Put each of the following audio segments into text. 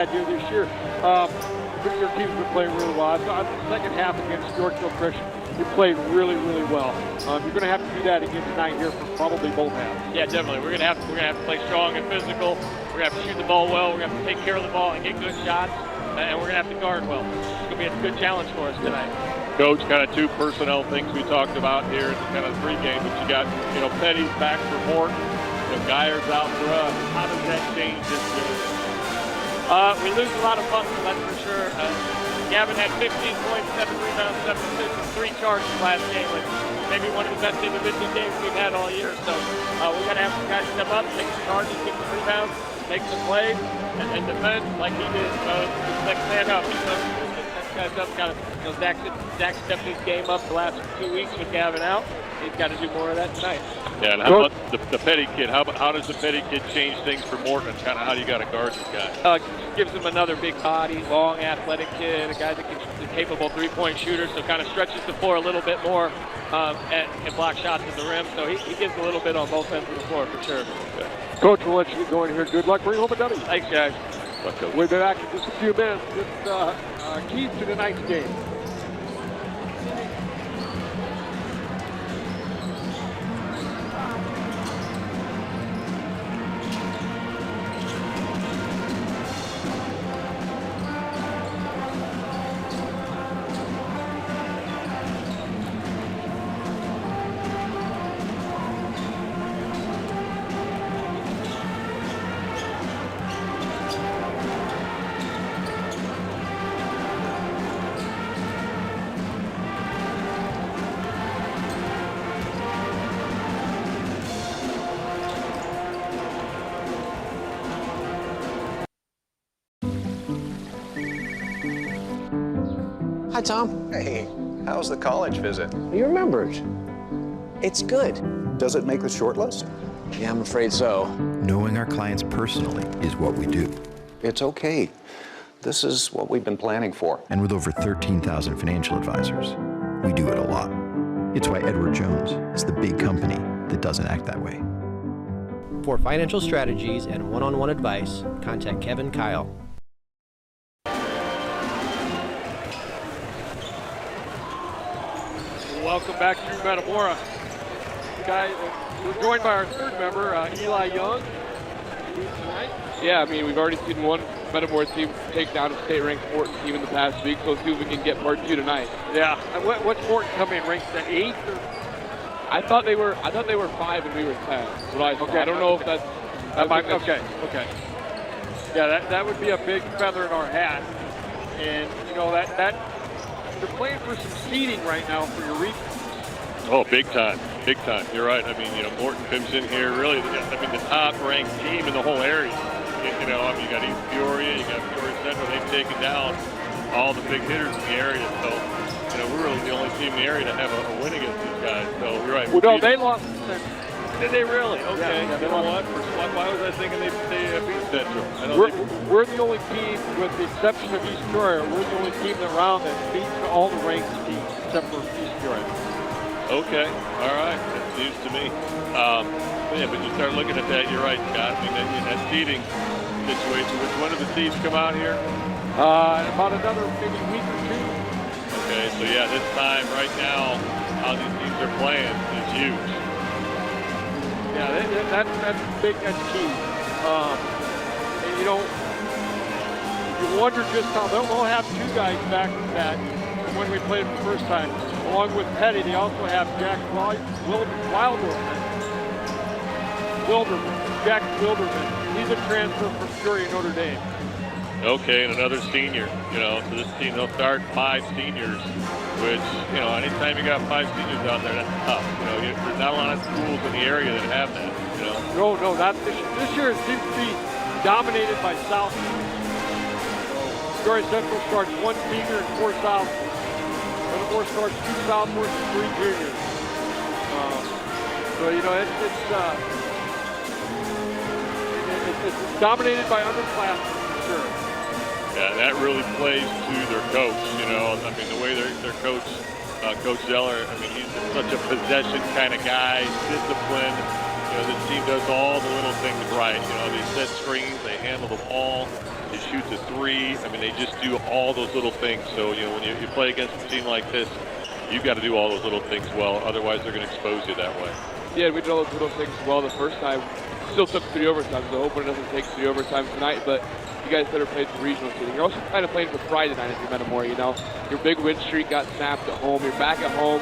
Here this year. Your team's been playing really well. I thought the second half against Yorkville Christian, you played really, really well. You're going to have to do that again tonight here for probably both halves. Yeah, definitely. We're gonna have to play strong and physical. We're gonna have to shoot the ball well. We're gonna have to take care of the ball and get good shots, and we're gonna have to guard well. It's gonna be a good challenge for us tonight. Coach, kind of two personnel things we talked about here in kind of the pregame, but you got, Petty's back for Morton, Geyer's out for us. How does that change this game? We lose a lot of muscle, that's for sure. Gavin had 15 points, 7 rebounds, 7 assists, and 3 charges last game. Maybe one of the best individual games we've had all year. So we're going to have some guys step up, take some charges, get some rebounds, make some plays, and defend like he did. Like stand up. Guys up, Zach stepped his game up the last 2 weeks with Gavin out. He's got to do more of that tonight. Yeah, and how about the Petty kid? How does the Petty kid change things for Morton? Kind of how do you got to guard this guy? Gives him another big body, long, athletic kid, a guy that is a capable three-point shooter, so kind of stretches the floor a little bit more and block shots at the rim. So he gives a little bit on both ends of the floor for sure. Okay. Coach, we'll let you get going here. Good luck. Bring home a W. Thanks, guys. We'll be back in just a few minutes. Just keys to tonight's game. Hi, Tom. Hey, how's the college visit? You remembered. It's good. Does it make the short list? Yeah, I'm afraid so. Knowing our clients personally is what we do. It's okay. This is what we've been planning for. And with over 13,000 financial advisors, we do it a lot. It's why Edward Jones is the big company that doesn't act that way. For financial strategies and one-on-one advice, contact Kevin Kyle. Welcome back to Metamora. We're joined by our third member, Eli Young. Yeah, I mean, we've already seen one Metamora team take down a state-ranked Morton team in the past week, so let's see if we can get part 2 tonight. Yeah. What's Morton coming in, ranked at 8? I thought they were 5 and we were 10. What I thought. I don't know if that might be okay. Yeah, that would be a big feather in our hat, and that they're playing for some seeding right now for your region. Oh, big time. You're right. I mean, Morton comes in here really, the top-ranked team in the whole area. You got East Peoria, you got Peoria Central. They've taken down all the big hitters in the area. So, we're really the only team in the area to have a win against these guys. So, you're right. Well, no, they lost. Did they really? Okay. Yeah, You know what? Why was I thinking they beat Central? We're the only team, with the exception of East Peoria, we're the only team around that beats all the ranked teams except for East Peoria. Okay, all right, that's news to me. Yeah, but you start looking at that, you're right, Scott. I mean, that seeding situation, which one of the teams come out here? About another maybe week or 2. Okay, so yeah, this time, right now, how these teams are playing is huge. Yeah, that's big, that's key. And you wonder just how they'll have 2 guys back to that from when we played them the first time. Along with Petty, they also have Jack Wilderman. He's a transfer from Peoria, Notre Dame. Okay, and another senior, so this team, they'll start 5 seniors, which, anytime you got 5 seniors out there, that's tough. There's not a lot of schools in the area that have that, No, not this year. This year it seems to be dominated by South. Peoria Central starts 1 senior and 4 sophomores. Metamora starts 2 sophomores and 3 juniors. It's dominated by underclassmen, for sure. Yeah, that really plays to their coach, the way their coach, Coach Zeller, he's such a possession kind of guy, disciplined, this team does all the little things right. They set screens, they handle the ball, they shoot the three. I mean, they just do all those little things. So, when you play against a team like this, you've got to do all those little things well. Otherwise, they're going to expose you that way. Yeah, we did all those little things well the first time. Still took 3 overtimes, so hoping it doesn't take 3 overtimes tonight, but you guys better play for regional season. You're also kind of playing for pride tonight if you're Metamora, Your big win streak got snapped at home. You're back at home.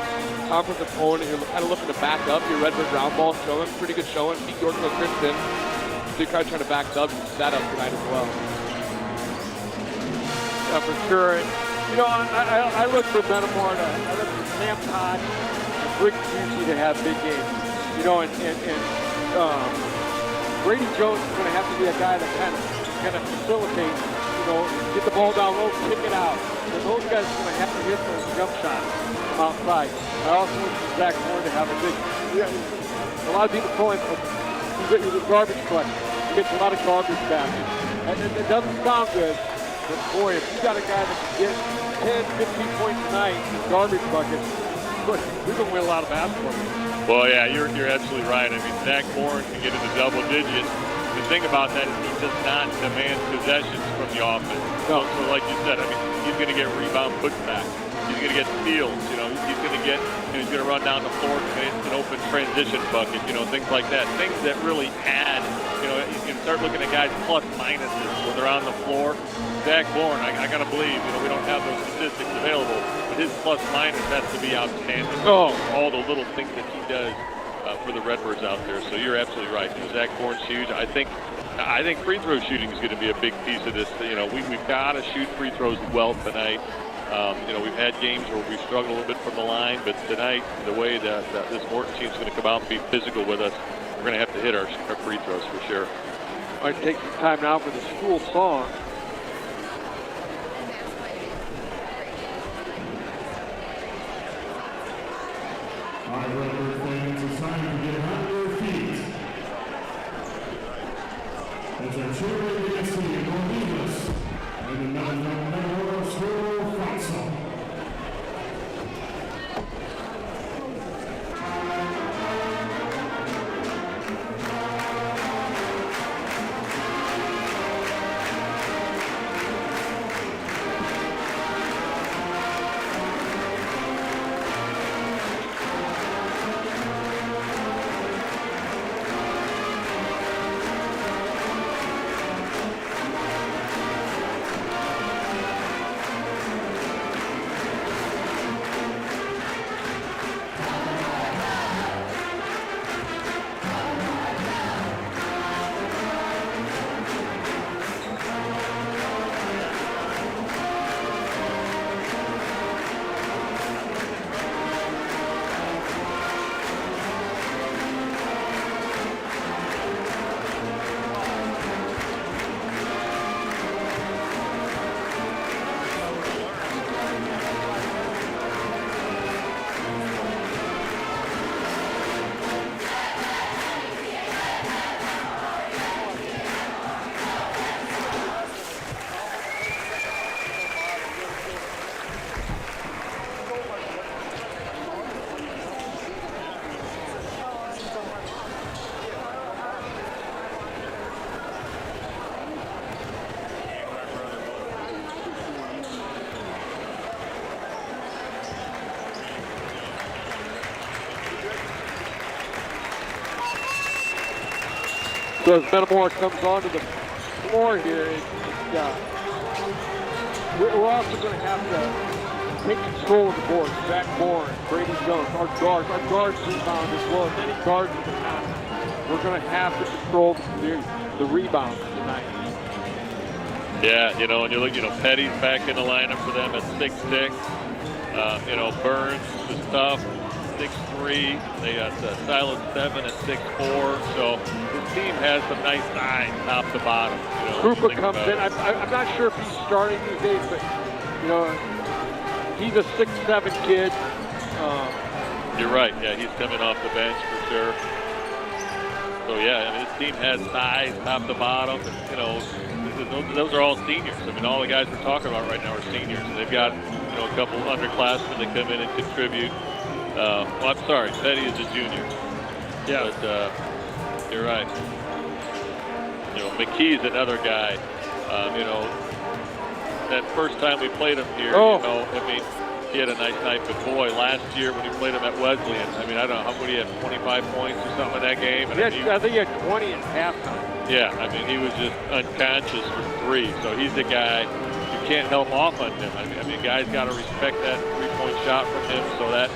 Conference opponent, you're kind of looking to back up. Your Redbird ground ball showing, pretty good showing. Beat Yorkville Christian. So you're kind of trying to back up that up tonight as well. Yeah, for sure. I look for Metamora. I look for Sam Todd and Rick Busey to have big games. Brady Jones is going to have to be a guy that kind of facilitates, get the ball down low, kick it out. So those guys are going to have to hit those jump shots from outside. I also look for Zach Horn to have a big, a lot of people call him a garbage collector. He gets a lot of garbage back. And it doesn't sound good, but boy, if you got a guy that can get 10, 15 points a night in garbage buckets, we're going to win a lot of basketball games. Well, yeah, you're absolutely right. I mean, Zach Bourne can get into double digits. The thing about that is he does not demand possessions from the offense. So like you said, I mean, he's going to get rebound putback. He's going to get steals. He's going to get, he's going to run down the floor to get an open transition bucket. Things like that. Things that really add. You can start looking at guys plus minuses when they're on the floor. Zach Bourne, I got to believe, we don't have those statistics available, but his plus minus has to be outstanding. All the little things that he does for the Redbirds out there. So you're absolutely right. Zach Bourne's huge. I think free throw shooting is going to be a big piece of this. We've got to shoot free throws well tonight. We've had games where we struggled a little bit from the line, but tonight, the way that this Morton team is going to come out and be physical with us, we're going to have to hit our free throws for sure. All right, take some time now for the school song. All right, Redbird fans, it's time to get on your feet. As our cheerleading next to you, Cornelius, and the Metamora School fight song. So as Metamora comes onto the floor here, we're also going to have to take control of the board. Zach Bourne, Brady Jones, our guards rebound as well as any guards in the pass. We're going to have to control the rebound tonight. Yeah, and you look, Petty's back in the lineup for them at 6'6". Burns is tough, 6'3". They got Silas 7 at 6'4". So this team has some nice size top to bottom. Krupa comes in. I'm not sure if he's starting these days, but he's a 6'7" kid. You're right. Yeah, he's coming off the bench for sure. So yeah, this team has size top to bottom. Those are all seniors. All the guys we're talking about right now are seniors, and they've got a couple underclassmen that come in and contribute. I'm sorry, Petty is a junior. Yeah. But You're right. You know, McKee's another guy. You know, that first time we played him here, you know, I mean, he had a nice night, but boy, last year when we played him at Wesleyan, I mean, I don't know, how many he had, 25 points or something in that game? And I think he had 20 at halftime. Yeah, I mean, he was just unconscious for 3, so he's the guy, you can't help off on him. I mean guys got to respect that three-point shot from him, so that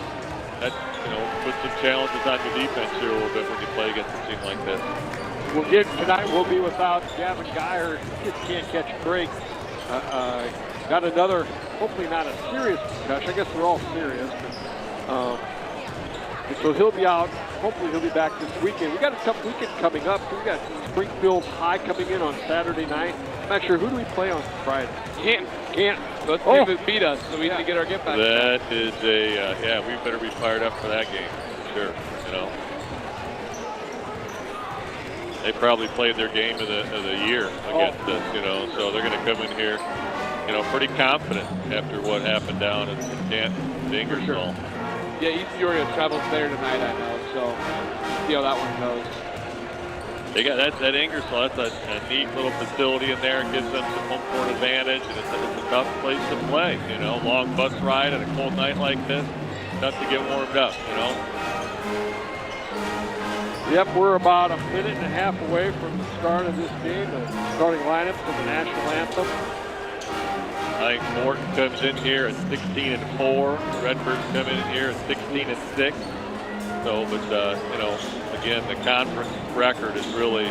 you know, puts some challenges on your defense here a little bit when you play against a team like this. Well, again, tonight we'll be without Gavin Geyer. He just can't catch a break. Got another, hopefully not a serious concussion. I guess they're all serious. But, and so he'll be out. Hopefully he'll be back this weekend. We got a tough weekend coming up. We got Springfield High coming in on Saturday night. I'm not sure, who do we play on Friday? Can't. Let's see if it beat us, so we need to get our get back. That is a, yeah, we better be fired up for that game, for sure, you know. They probably played their game of the year against us, you know, so they're going to come in here, you know, pretty confident after what happened down in Canton, Ingersoll. Yeah, East Peoria travels there tonight, I know, so see how that one goes. They got that Ingersoll, that's a neat little facility in there. It gives them some home court advantage, and it's a tough place to play, you know. Long bus ride on a cold night like this, tough to get warmed up, you know. Yep, we're about a minute and a half away from the start of this game, the starting lineup for the national anthem. I think Morton comes in here at 16-4. The Redbirds come in here at 16-6. So, but you know, again, the conference record is really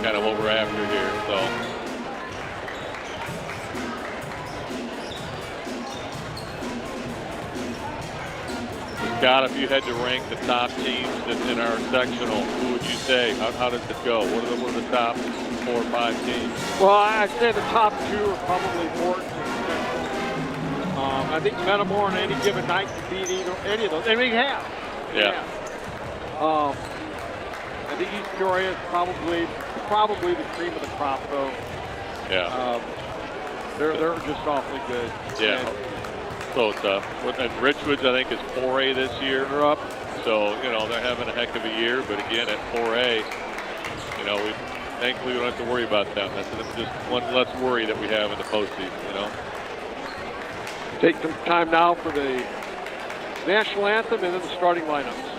kind of what we're after here. So. Scott, if you had to rank the top teams in our sectional, who would you say? How does it go? What are the top 4 or 5 teams? Well, I'd say the top 2 are probably Morton and Central. I think Metamora on any given night can beat any of those, and we have. Yeah. I think East Peoria is probably the cream of the crop, though. Yeah. They're just awfully good. Yeah. And so tough. And Richwoods, I think, is 4A this year. they're up. So, you know, they're having a heck of a year. But again, at 4A, you know, thankfully we don't have to worry about them. That's just one less worry that we have in the postseason, you know. Take some time now for the national anthem and then the starting lineups.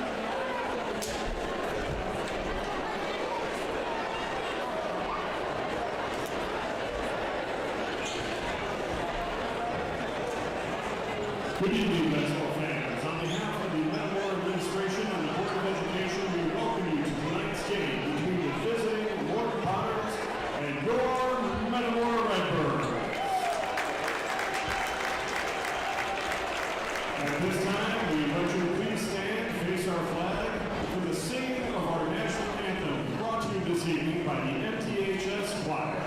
Good evening, basketball fans. On behalf of the Metamora administration and the Board of Education, we welcome you to tonight's game between the visiting Morton Potters and your Metamora Redbirds. At this time, we invite you to please stand, face our flag, for the singing of our national anthem, brought to you this evening by the MTHS Choir.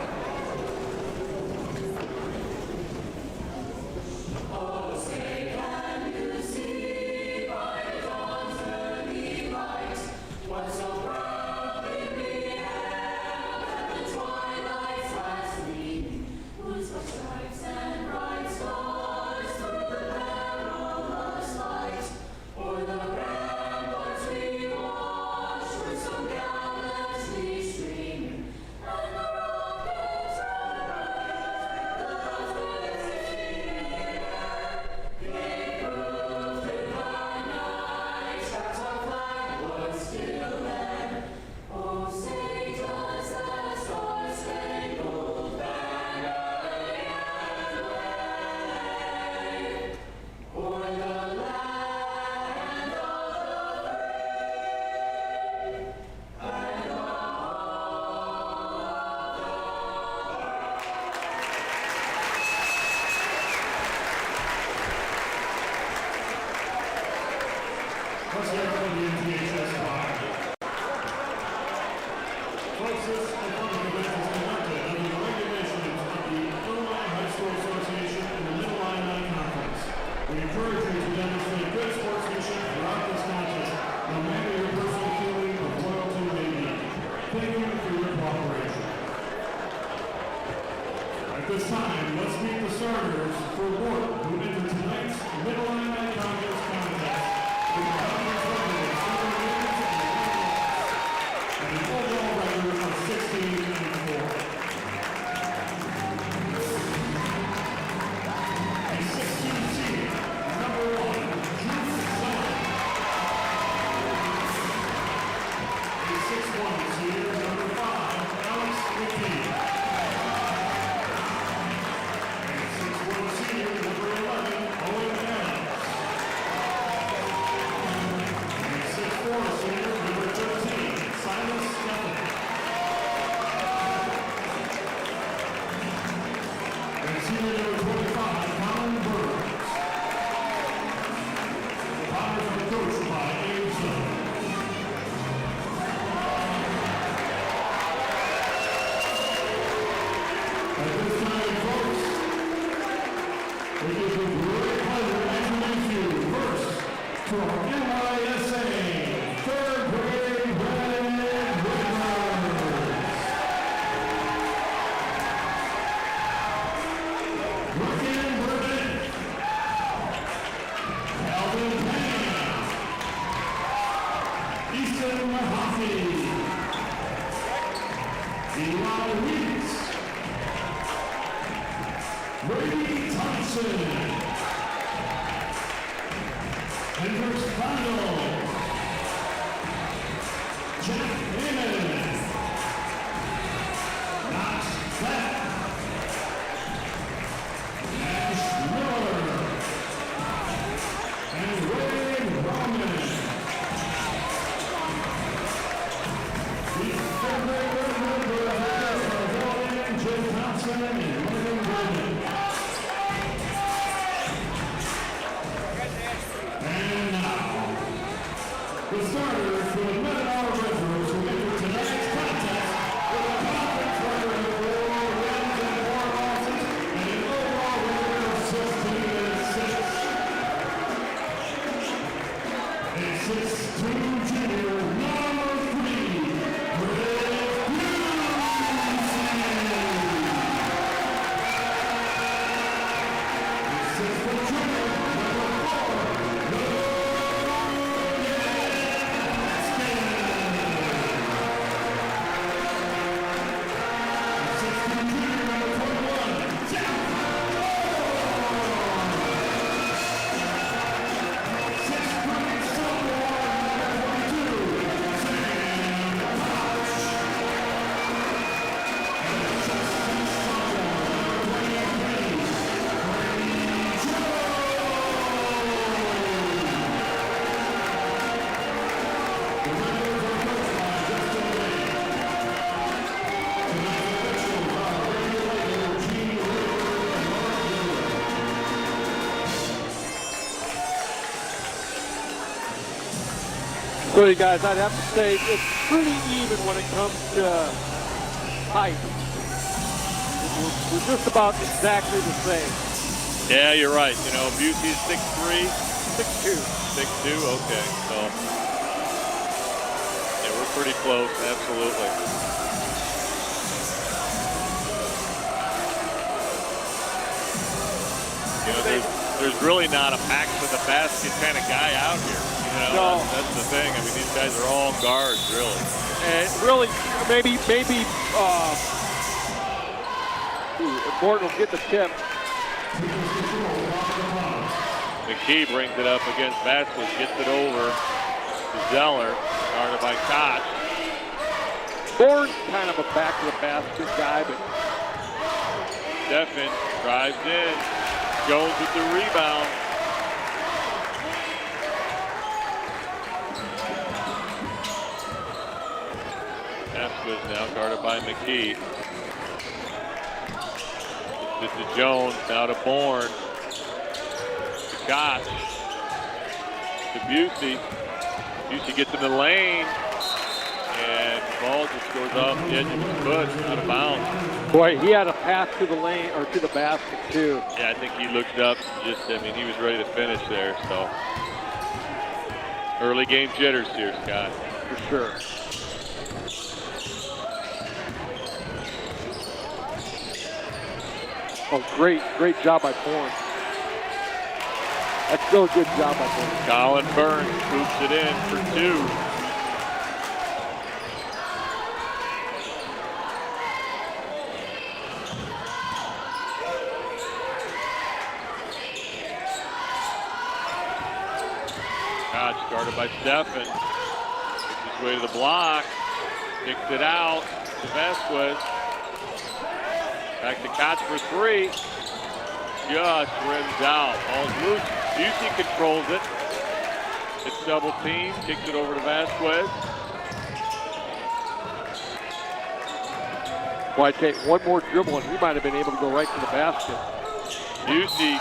Let's hear it from the MTHS Choir. Folks, this performing event is conducted under the regulations of the Illinois High School Association and the Middle-Illini Conference. We encourage you to demonstrate good sportsmanship throughout this contest, no matter your personal feeling of loyalty may be. Thank you for your cooperation. At this time, let's meet the starters for Morton, who entered tonight's Middle-Illini Conference contest. The conference record of 7 wins and 1 loss. And the overall senior number 25, Colin Burns. Potters are coached by Abe Zone. At this time, folks, it is a great pleasure to introduce you first to our NYSA third grade Red Redbirds. Ryan Burden, Alvin Pena, Easton Mahaffey, Eli Weeks, Brady Thompson, Hendricks Condell, Jack Heyman, Knox Beck, Ash Miller, and Ray Roman. The third grade Redbirds are Dylan, Jim Thompson, and William Brennan. And now, the starters for the Metamora Redbirds will enter tonight's contest with a conference record of 4 wins and 4 losses and an overall record of 16-6. A 6'2" junior, number 3, Greg Busey. A 6-foot junior, number So you guys, I'd have to say it's pretty even when it comes to height. We're just about exactly the same. Yeah, you're right. You know, Busey's 6'3", 6'2". 6'2", okay. So, yeah, we're pretty close, absolutely. You know, there's really not a back to the basket kind of guy out here. You know, No. that's the thing. I mean, these guys are all guards, really. And really, maybe Morton will get the tip. McKee brings it up against Vasquez, gets it over to Zeller, guarded by Koch. Morton's kind of a back to the basket guy, but Steffen drives in. Jones with the rebound. Vasquez now guarded by McKee. This is Jones, now to Bourne. To Koch. To Busey. Busey gets in the lane. And the ball just goes off the edge of his foot, out of bounds. boy, he had a pass to the lane or to the basket too. Yeah, I think he looked up and just, I mean, he was ready to finish there, so. Early game jitters here, Scott. For sure. Oh, great job by Bourne. That's still a good job by Bourne. Colin Burns scoops it in for 2. Koch guarded by Steffen. Makes his way to the block. Kicks it out to Vasquez. Back to Koch for 3. Just rims out. Ball's loose. Busey controls it. It's double team. Kicks it over to Vasquez. Well, I take one more dribble, and he might have been able to go right to the basket. Busey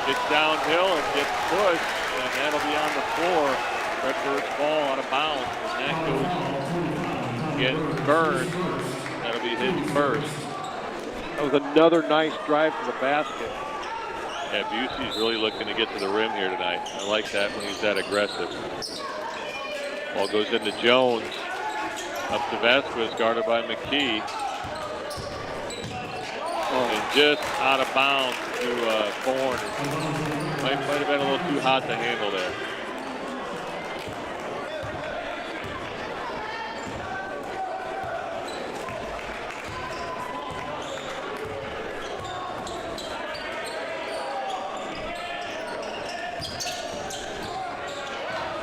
gets downhill and gets pushed, and that'll be on the floor. Redbird's ball out of bounds, and that goes against Burns. That'll be his first. That was another nice drive to the basket. Yeah, Busey's really looking to get to the rim here tonight. I like that when he's that aggressive. Ball goes into Jones. Up to Vasquez, guarded by McKee. And just out of bounds to Bourne. Might have been a little too hot to handle there.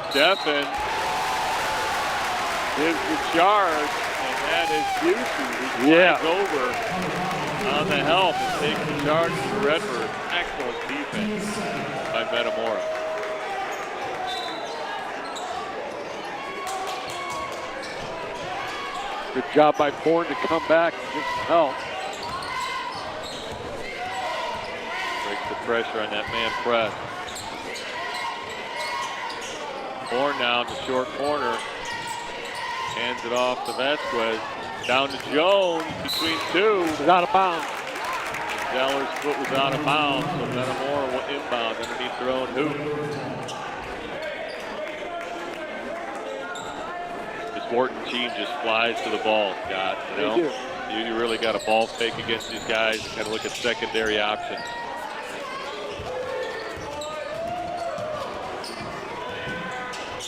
Steffen gives the charge, and that is Busey who flies over on the help and takes the charge to the Redbirds. Excellent defense by Metamora. Good job by Bourne to come back and get some help. Breaks the pressure on that man press. Bourne now in the short corner. Hands it off to Vasquez. Down to Jones between two. He's out of bounds. Zeller's foot was out of bounds, so Metamora will inbound underneath their own hoop. This Morton team just flies to the ball, Scott. You know, you really got a ball fake against these guys. Got to look at secondary options.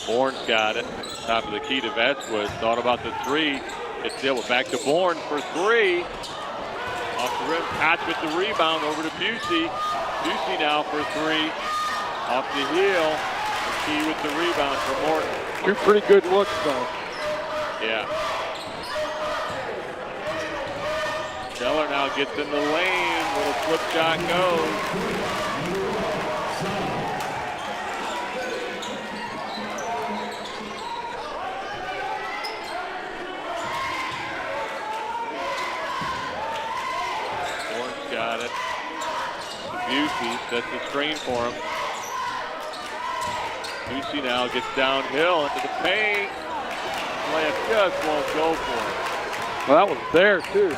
Bourne's got it. Top of the key to Vasquez. Thought about the three. It's still back to Bourne for three. Off the rim. Koch with the rebound over to Busey. Busey now for three. Off the heel. McKee with the rebound for Morton. Two pretty good looks, though. Yeah. Zeller now gets in the lane. Little flip shot goes. Got it. Busey sets the screen for him. Busey now gets downhill into the paint. Layup just won't go for him. Well, that was there, too.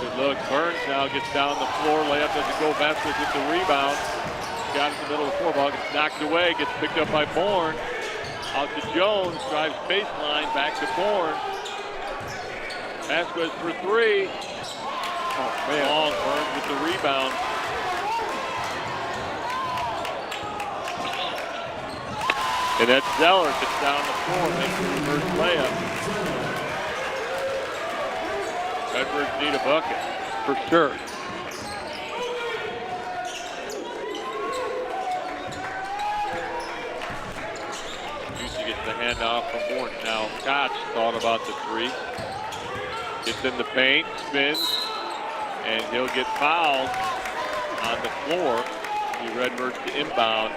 Good look. Burns now gets down the floor. Layup doesn't go. Vasquez gets the rebound. Got it in the middle of the floor. Ball gets knocked away. Gets picked up by Bourne. Out to Jones. Drives baseline. Back to Bourne. Vasquez for three. Oh, man. Long. Burns with the rebound. And that Zeller gets down the floor, makes the reverse layup. Redbirds need a bucket. For sure. Busey gets the handoff from Morton. Now Koch thought about the three. Gets in the paint, spins, and he'll get fouled on the floor. The Redbirds to inbound.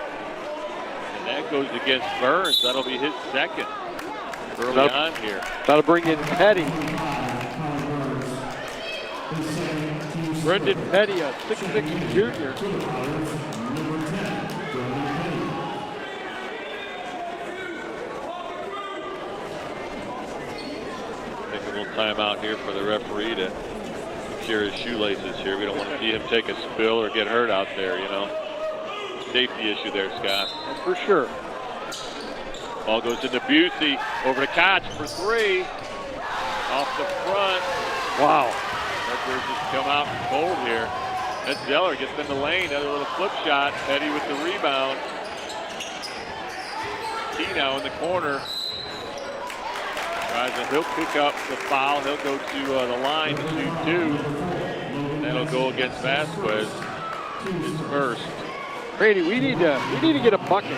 And that goes against Burns. That'll be his second early on here. That'll bring in Petty. Brendan Petty, a 6'6" junior. Take a little time out here for the referee to secure his shoelaces here. We don't want to see him take a spill or get hurt out there, you know. Safety issue there, Scott. For sure. Ball goes into Busey. Over to Koch for three. Off the front. Wow. Redbirds just come out cold here. That Zeller gets in the lane. Another little flip shot. Petty with the rebound. Key now in the corner. He'll pick up the foul. He'll go to the line to shoot two. That'll go against Vasquez. His first. Brady, we need to get a bucket.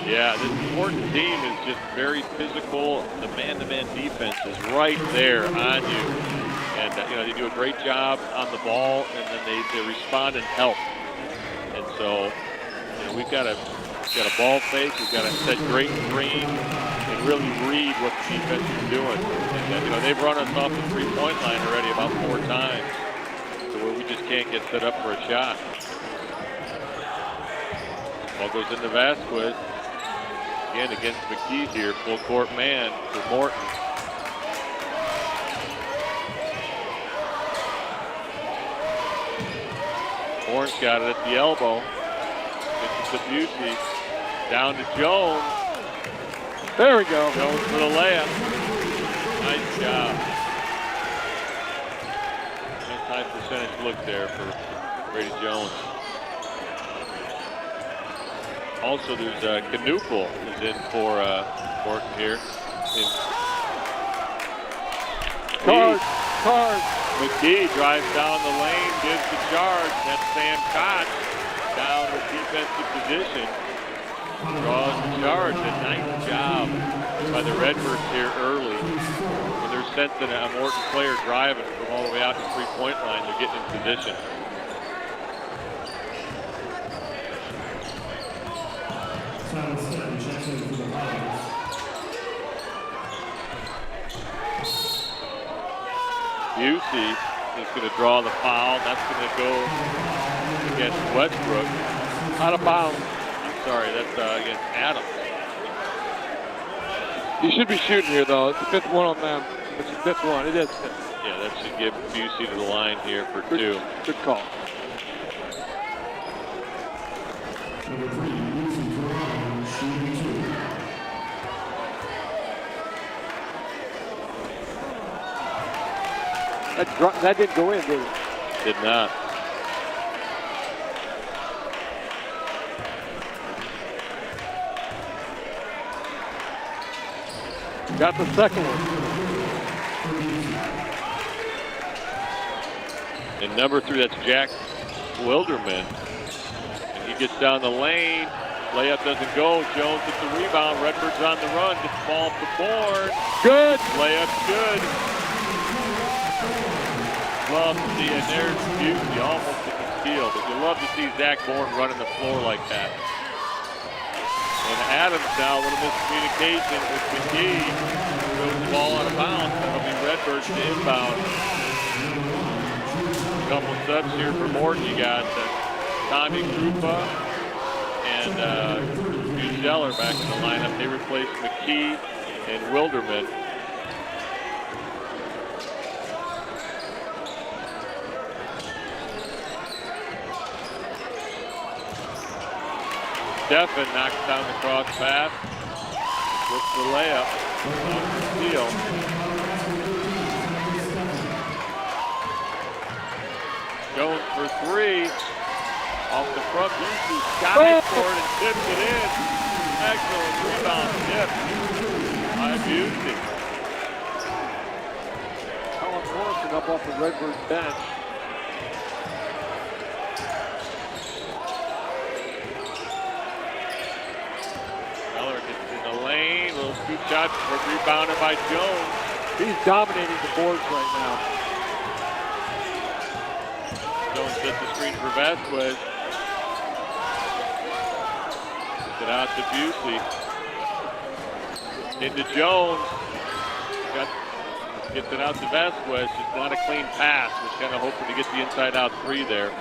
Yeah, this Morton team is just very physical. The man-to-man defense is right there on you. And, they do a great job on the ball, and then they respond and help. And so, we've got to You've got a ball fake. You've got to set great screen and really read what the defense is doing. And, you know, they've run us off the three-point line already about 4 times, so where we just can't get set up for a shot. Ball goes into Vasquez. Again against McKee here. Full court man for Morton. Horn's got it at the elbow. It's to Busey. Down to Jones. There we go. Jones for the layup. Nice job. Nice high percentage look there for Brady Jones. Also, there's Knuppel is in for Morton here. Card. McKee drives down the lane, gives the charge. That's Sam Koch down in defensive position. Draws the charge. A nice job by the Redbirds here early. When they're sensing a Morton player driving from all the way out to the three-point line, they're getting in position. Busey is going to draw the foul. That's going to go against Westbrook. Out of bounds. I'm sorry, that's against Adams. You should be shooting here, though. It's the 5th one on them. It's the 5th one. It is. Yeah, that should give Busey to the line here for 2. Good call. Number 3, Busey for line, shooting 2. That didn't go in, did it? Did not. Got the second one. And number 3, that's Jack Wilderman. And he gets down the lane. Layup doesn't go. Jones gets the rebound. Redbirds on the run. Gets the ball off the board. Good. Layup's good. Love to see it. There's Busey almost at the steal, but you love to see Zach Bourne running the floor like that. And Adams now, a little miscommunication with McKee. Throws the ball out of bounds. That'll be Redbirds to inbound. A couple subs here for Morton. You got Tommy Krupa and Buzeller back in the lineup. They replaced McKee and Wilderman. Stephen knocks down the cross pass with the layup on the steal. Jones for 3. Off the front, Busey got it for it and tipped it in. Excellent rebound tip by Busey. Colin Morrison up off the Redbird bench. Little scoop shot, rebounded by Jones. He's dominating the boards right now. Jones gets the screen for Vasquez. Gets it out to Busey. Into Jones. Gets it out to Vasquez. Just not a clean pass. Was kind of hoping to get the inside out 3 there.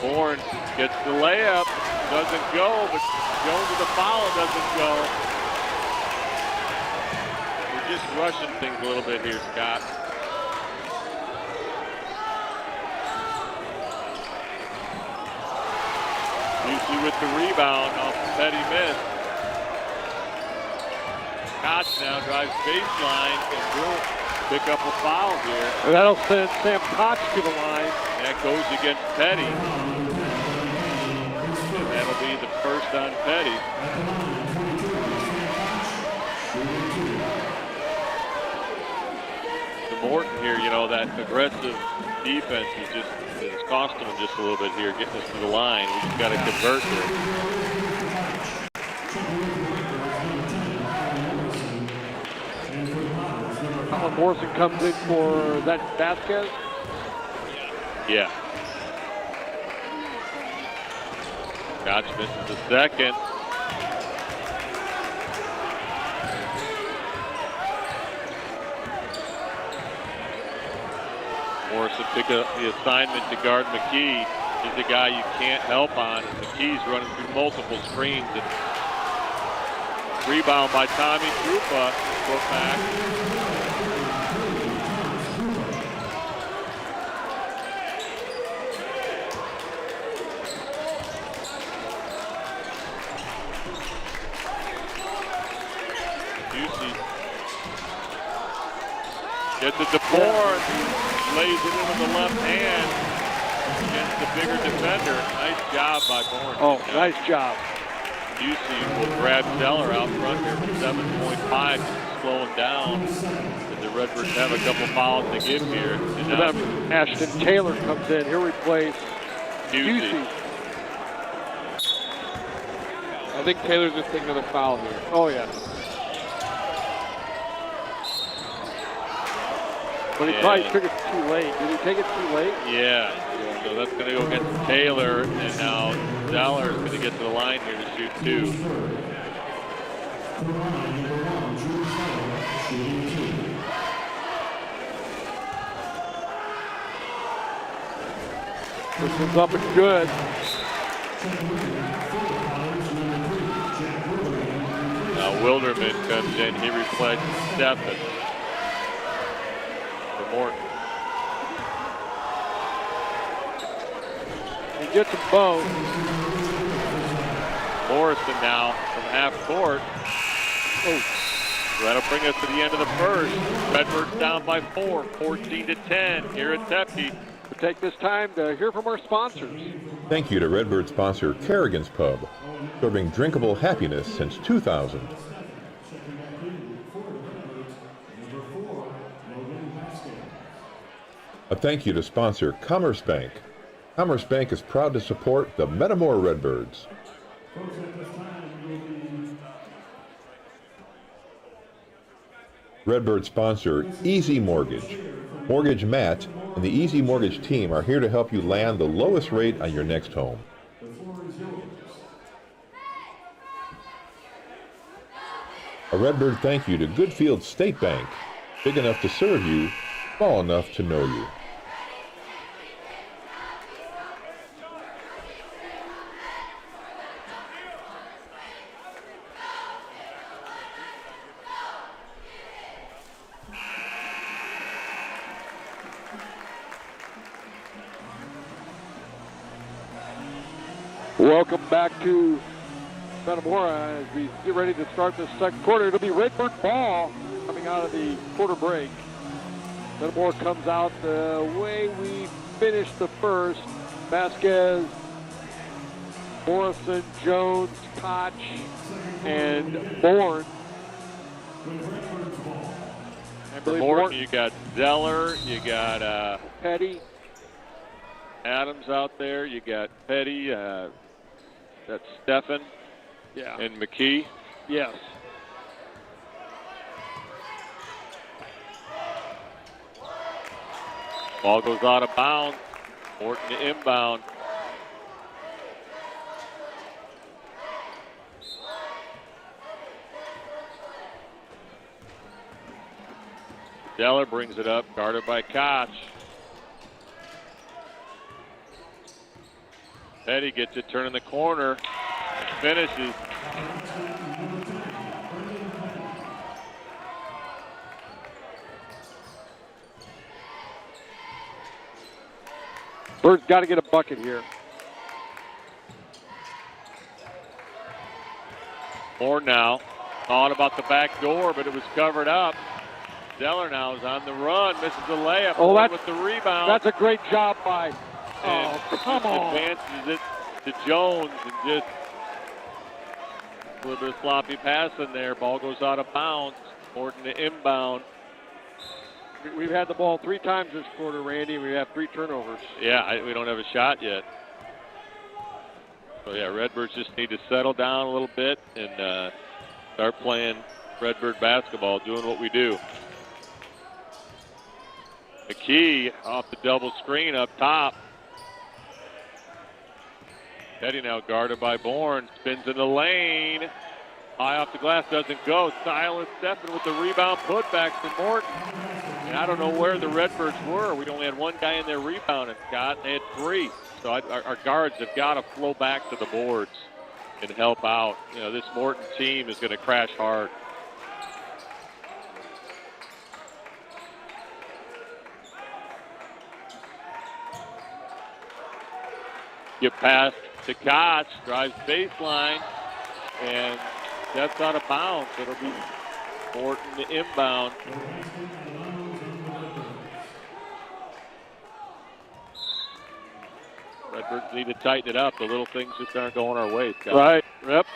Bourne gets the layup, doesn't go, but Jones with the foul doesn't go. We're just rushing things a little bit here, Scott. Busey with the rebound off the petty miss. Koch now drives baseline and will pick up a foul here. And that'll send Sam Koch to the line. That goes against Petty. And that'll be the first on Petty. The Morton here, you know, that aggressive defense is costing them just a little bit here, getting us to the line. We just got to convert here. when Morrison comes in for that Vasquez. Yeah. Gotch misses the second. Morrison picked up the assignment to guard McKee. He's a guy you can't help on. McKee's running through multiple screens. And rebound by Tommy Krupa. Put back. Busey gets it to Bourne. Lays it into the left hand against the bigger defender. Nice job by Bourne. Oh, nice job. Busey will grab Zeller out front here from 7.5. Just slowing down. And the Redbirds have a couple fouls to give here. And then Ashton Taylor comes in. He'll replace Busey. I think Taylor's just taking another foul here. Oh, yeah. But he probably took it too late. Did he take it too late? Yeah. So that's going to go against Taylor, and now Zeller is going to get to the line here to shoot two. This one's up and good. Now Wilderman comes in. He replaces Stephen. Morton. He gets them both. Morrison now from half court. Oh, that'll bring us to the end of the first. Redbirds down by 4, 14-10 here at Tepke. We'll take this time to hear from our sponsors. Thank you to Redbird sponsor Kerrigan's Pub, serving drinkable happiness since 2000. A thank you to sponsor Commerce Bank. Commerce Bank is proud to support the Metamora Redbirds. Redbird sponsor Easy Mortgage. Mortgage Matt and the Easy Mortgage team are here to help you land the lowest rate on your next home. A Redbird thank you to Goodfield State Bank. Big enough to serve you, small enough to know you. Welcome back to Metamora as we get ready to start the second quarter. It'll be Redbird ball coming out of the quarter break. Metamora comes out the way we finished the first. Vasquez, Morrison, Jones, Koch, and Bourne. For Morton, you got Zeller, you got Petty, Adams out there, you got Petty, that's Stephen, and McKee. Yes. Ball goes out of bounds. Morton to inbound. Zeller brings it up, guarded by Koch. Petty gets it, turning the corner, and finishes. Bird's got to get a bucket here. More now. Thought about the back door, but it was covered up. Zeller now is on the run, misses the layup. Oh, that's with the rebound. That's a great job by. And come on! Advances it to Jones and just a little bit of sloppy passing there. Ball goes out of bounds. Morton to inbound. We've had the ball 3 times this quarter, Randy. We have 3 turnovers. Yeah, we don't have a shot yet. So yeah, Redbirds just need to settle down a little bit and start playing Redbird basketball, doing what we do. McKee off the double screen up top. Petty now guarded by Bourne. Spins in the lane. High off the glass, doesn't go. Silas stepping with the rebound, putback to Morton. And I don't know where the Redbirds were. We only had one guy in there rebounding, Scott. They had 3. So our guards have got to flow back to the boards and help out. You know, this Morton team is going to crash hard. Get past to Koch, drives baseline, and that's out of bounds. It'll be Morton to inbound. Redbirds need to tighten it up. The little things just aren't going our way, Scott. Right. Yep.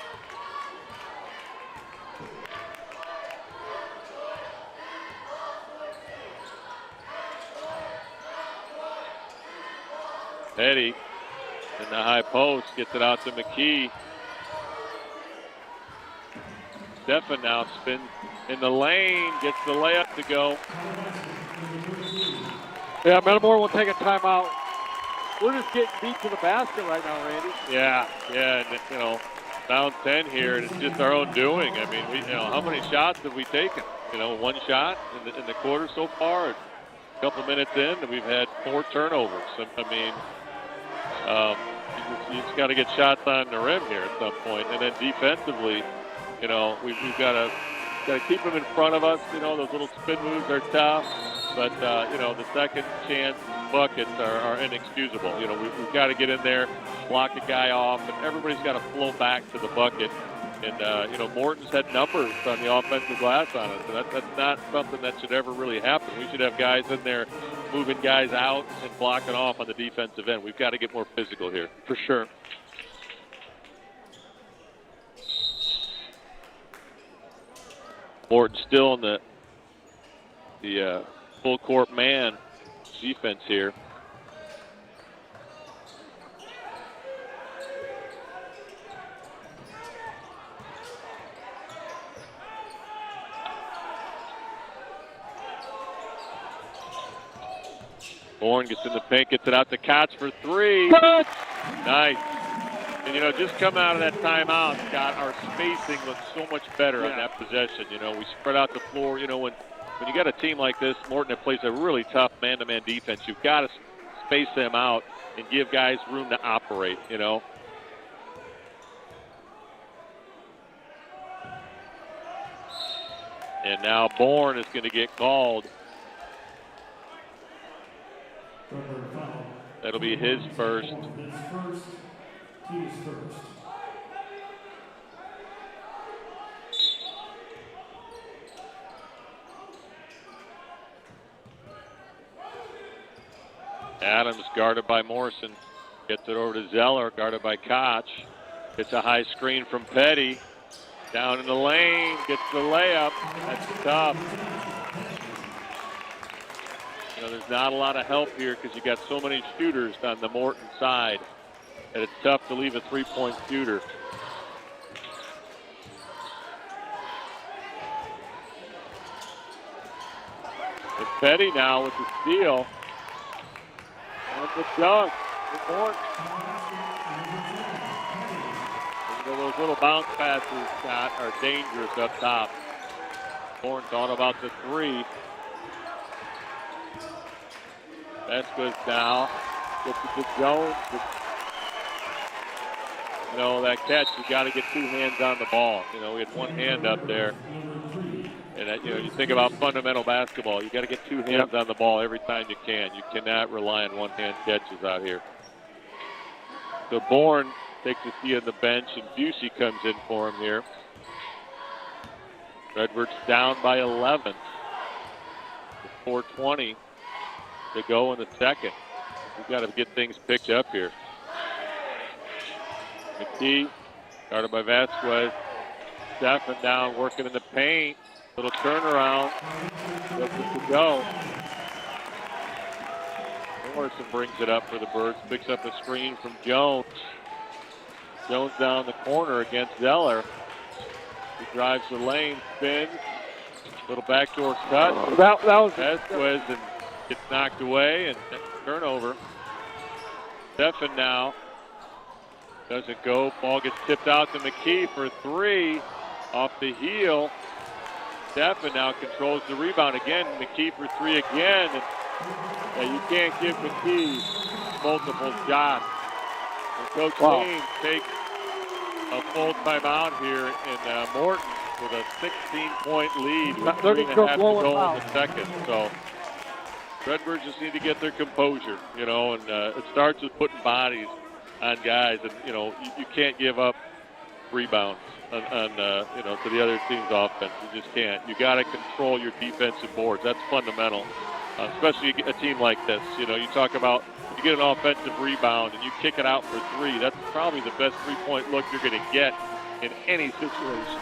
Petty in the high post gets it out to McKee. Stefan now spins in the lane, gets the layup to go. Yeah, Metamora will take a timeout. We're just getting beat to the basket right now, Randy. Yeah, and you know, down 10 here, and it's just our own doing. I mean, how many shots have we taken? You know, 1 shot in the quarter so far. A couple minutes in, and we've had 4 turnovers. I mean, you just got to get shots on the rim here at some point, and then defensively, you know, we've got to keep them in front of us. You know, those little spin moves are tough, but you know, the second chance buckets are inexcusable. You know, we've got to get in there, block a guy off, and everybody's got to flow back to the bucket. And you know, Morton's had numbers on the offensive glass on us, and that's not something that should ever really happen. We should have guys in there moving guys out and blocking off on the defensive end. We've got to get more physical here, for sure. Morton still in the full court man defense here. Bourne gets in the paint, gets it out to Koch for 3. Nice. And, you know, just coming out of that timeout, Scott, our spacing looks so much better on that possession. You know, we spread out the floor. You know, when you got a team like this, Morton, that plays a really tough man-to-man defense, you've got to space them out and give guys room to operate, you know. And now Bourne is going to get called. That'll be his first. Adams guarded by Morrison. Gets it over to Zeller, guarded by Koch. Gets a high screen from Petty. Down in the lane, gets the layup. That's tough. You know, there's not a lot of help here because you got so many shooters on the Morton side that it's tough to leave a three-point shooter. And Petty now with the steal. And the dunk for Morton. You know, those little bounce passes, Scott, are dangerous up top. Morton thought about the 3. Vasquez now gets it to Jones. You know, that catch, you got to get 2 hands on the ball. You know, we had 1 hand up there. And, you know, you think about fundamental basketball, you got to get 2 hands on the ball every time you can. You cannot rely on 1-hand catches out here. So Bourne takes a seat on the bench, and Busey comes in for him here. Redbirds down by 11. 4:20 to go in the second. We've got to get things picked up here. McKee, guarded by Vasquez. Stefan down, working in the paint. Little turnaround. Looking to go. Morrison brings it up for the Birds. Picks up a screen from Jones. Jones down the corner against Zeller. He drives the lane, spins. Little backdoor cut. That was Vasquez and Gets knocked away and turnover. Stephen now doesn't go. Ball gets tipped out to McKee for 3 off the heel. Stephen now controls the rebound again. McKee for 3 again. And you can't give McKee multiple shots. And Coach Lane takes a full timeout here in Morton with a 16-point lead with 3.5 to go in the second. So Redbirds just need to get their composure, you know, and it starts with putting bodies on guys, and you know you can't give up rebounds on you know, to the other team's offense. You just can't. You got to control your defensive boards. That's fundamental, especially a team like this. You know, you talk about you get an offensive rebound and you kick it out for 3. That's probably the best 3-point look you're going to get in any situation.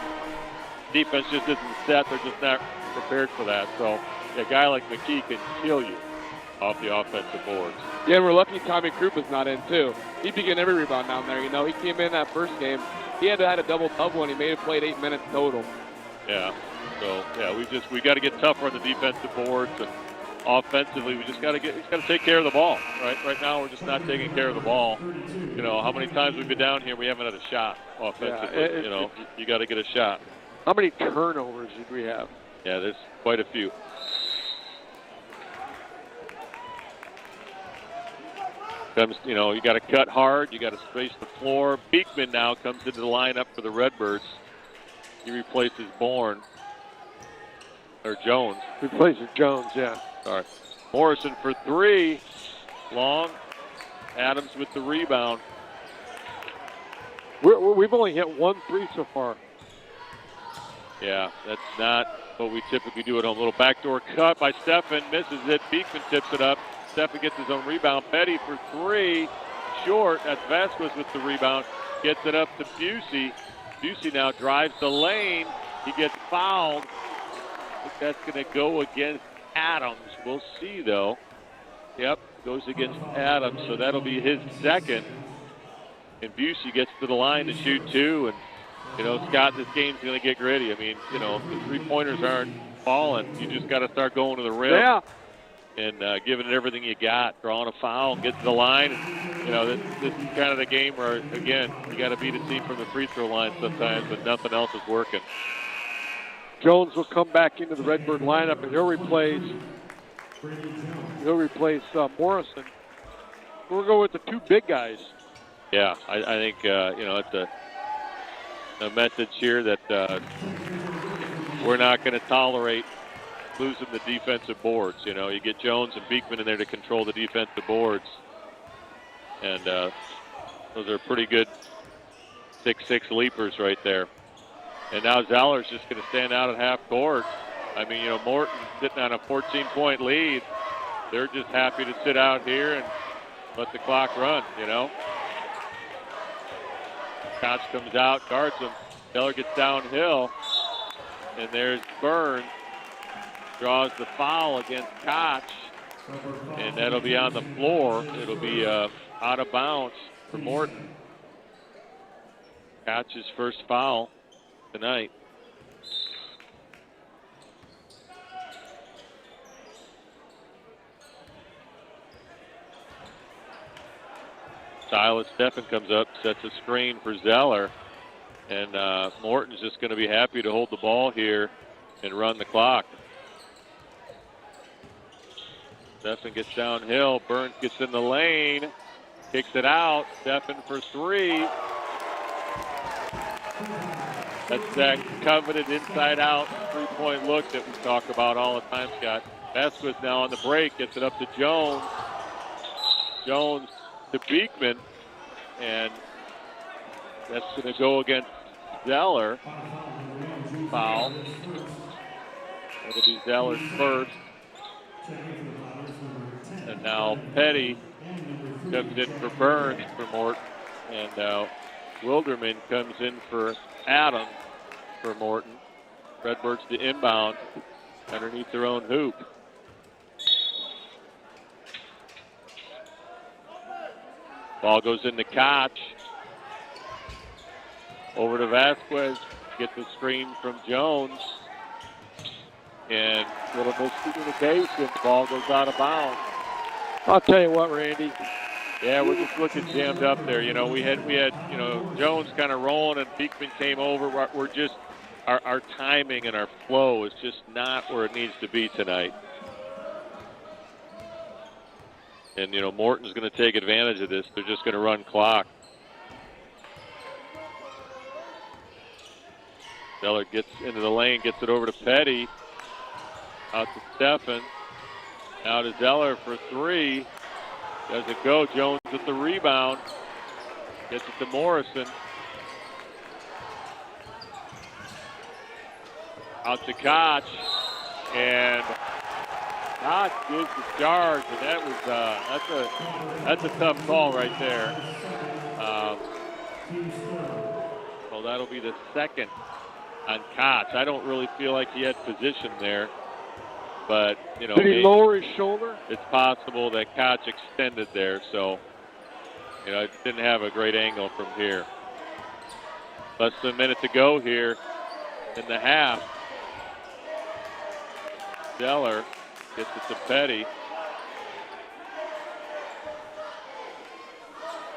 Defense just isn't set. They're just not prepared for that. So a guy like McKee can kill you off the offensive boards. Yeah, and we're lucky Tommy Krupa's not in, too. He'd be getting every rebound down there. You know, he came in that first game. He had a double-double, and he made it played 8 minutes total. Yeah. So, yeah, we got to get tougher on the defensive boards, and offensively, we just got to take care of the ball. Right now, we're just not taking care of the ball. You know, how many times we've been down here, we haven't had a shot offensively. Yeah, you know, you got to get a shot. How many turnovers did we have? Yeah, there's quite a few. Comes, you know, you got to cut hard. You got to space the floor. Beekman now comes into the lineup for the Redbirds. He replaces Jones. Replaces Jones, yeah. Sorry. Morrison for 3. Long. Adams with the rebound. We've only hit 1 3 so far. Yeah, that's not what we typically do at home. A little backdoor cut by Stephen. Misses it. Beekman tips it up. Stephen gets his own rebound. Petty for 3. Short. That's Vasquez with the rebound. Gets it up to Busey. Busey now drives the lane. He gets fouled. I think that's going to go against Adams. We'll see, though. Yep, goes against Adams, so that'll be his second. And Busey gets to the line to shoot 2. And, you know, Scott, this game's going to get gritty. I mean, you know, if the three-pointers aren't falling, you just got to start going to the rim. Yeah. And giving it everything you got, drawing a foul, and get to the line. And, you know, this is kind of the game where, again, you got to beat a team from the free throw line sometimes, but nothing else is working. Jones will come back into the Redbird lineup, and he'll replace Morrison. We'll go with the 2 big guys. Yeah, I think, you know, it's a message here that we're not going to tolerate losing the defensive boards. You know, you get Jones and Beekman in there to control the defensive boards. And those are pretty good 6'6" leapers right there. And now Zeller's just going to stand out at half court. I mean, you know, Morton sitting on a 14-point lead. They're just happy to sit out here and let the clock run, you know. Koch comes out, guards him. Zeller gets downhill. And there's Burns. Draws the foul against Koch. And that'll be on the floor. It'll be out of bounds for Morton. Koch's first foul tonight. Silas Steffen comes up, sets a screen for Zeller. And Morton's just going to be happy to hold the ball here and run the clock. Steffen gets downhill. Burns gets in the lane. Kicks it out. Steffen for 3. That's that coveted inside-out three-point look that we talk about all the time, Scott. Vasquez now on the break. Gets it up to Jones. Jones to Beekman. And that's going to go against Zeller. Foul. It'll be Zeller's first. And now Petty comes in for Burns for Morton. And now Wilderman comes in for Adams for Morton. Redbirds to inbound underneath their own hoop. Ball goes into Koch. Over to Vasquez. Gets the screen from Jones. And Little miscommunication. Ball goes out of bounds. I'll tell you what, Randy. Yeah, we're just looking jammed up there. You know, we had Jones kind of rolling and Beekman came over. We're just our timing and our flow is just not where it needs to be tonight. And Morton's going to take advantage of this. They're just going to run clock. Zeller gets into the lane, gets it over to Petty. Out to Steffen. Now to Zeller for three. Doesn't go. Jones with the rebound. Gets it to Morrison. Out to Koch. And Koch gives the charge, and that was that's a tough call right there. So that'll be the second on Koch. I don't really feel like he had position there. But, did he lower his shoulder? It's possible that Koch extended there, so, it didn't have a great angle from here. Less than a minute to go here in the half. Zeller gets it to Petty.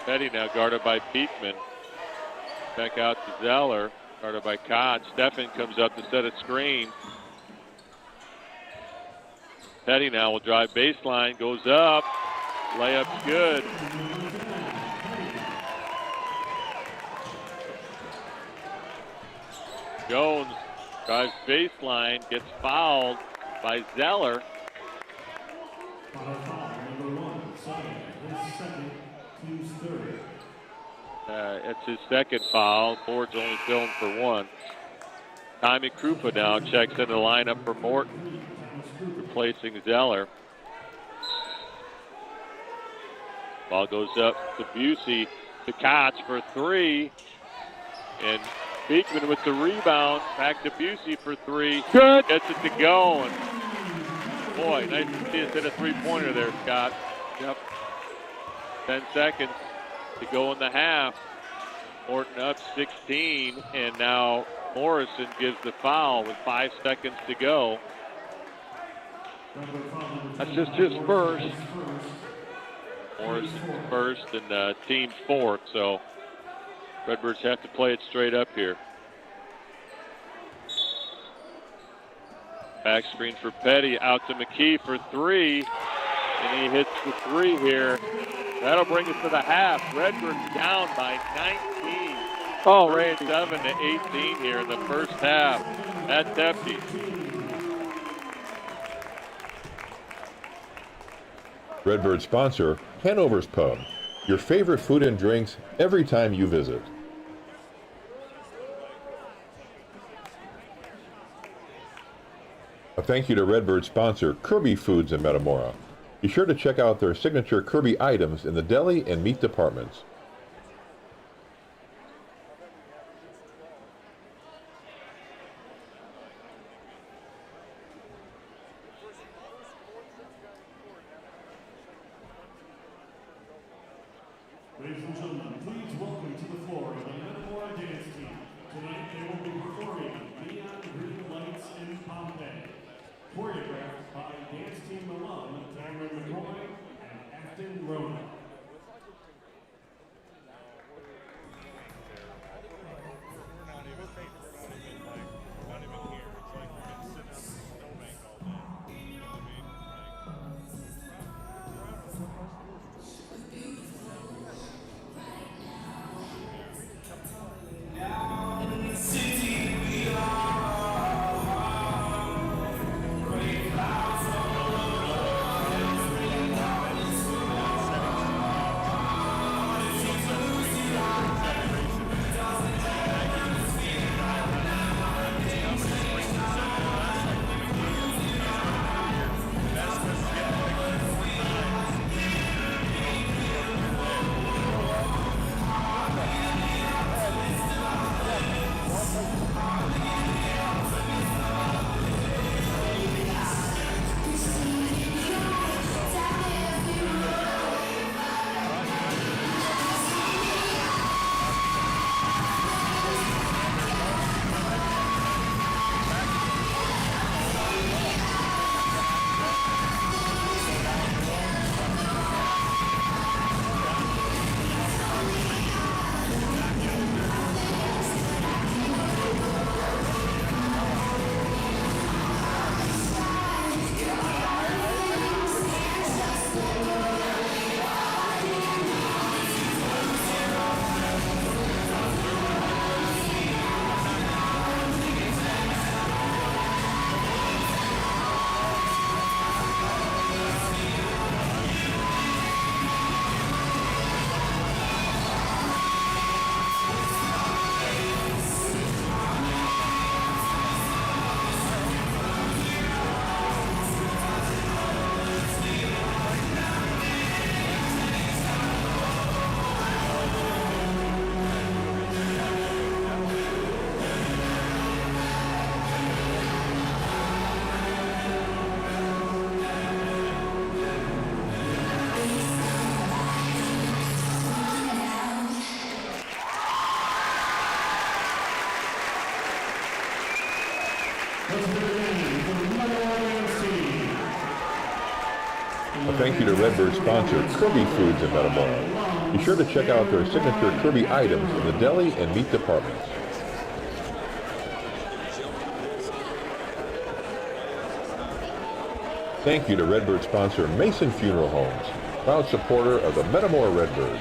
Petty now guarded by Beekman. Back out to Zeller, guarded by Koch. Steffen comes up to set a screen. Petty now will drive baseline, goes up, layup's good. Jones drives baseline, gets fouled by Zeller. It's his second foul. Ford's only filmed for one. Tommy Krupa now checks in the lineup for Morton, replacing Zeller. Ball goes up to Busey, to Koch for three. And Beekman with the rebound. Back to Busey for three. Good. Gets it to go. And boy, nice to see us hit a three-pointer there, Scott. Yep. 10 seconds to go in the half. Morton up 16, and now Morrison gives the foul with 5 seconds to go. That's just his first. Morrison's first and team's fourth, so Redbirds have to play it straight up here. Back screen for Petty, out to McKee for three, and he hits the three here. That'll bring us to the half. Redbirds down by 19. Oh, Randy. 7 to 18 here in the first half. That's hefty. Redbird sponsor, Hanover's Pub. Your favorite food and drinks every time you visit. A thank you to Redbird sponsor, Kirby Foods in Metamora. Be sure to check out their signature Kirby items in the deli and meat departments. Ladies and gentlemen, please welcome to the floor the Metamora dance team. Tonight they will be performing Neon Green Lights in Pompeii, choreographed by dance team alum Tyron McCoy and Afton Rona. thank you to Redbird sponsor Kirby Foods in Metamora. Be sure to check out their signature Kirby items in the deli and meat departments. Thank you to Redbird sponsor Mason Funeral Homes, proud supporter of the Metamora Redbirds.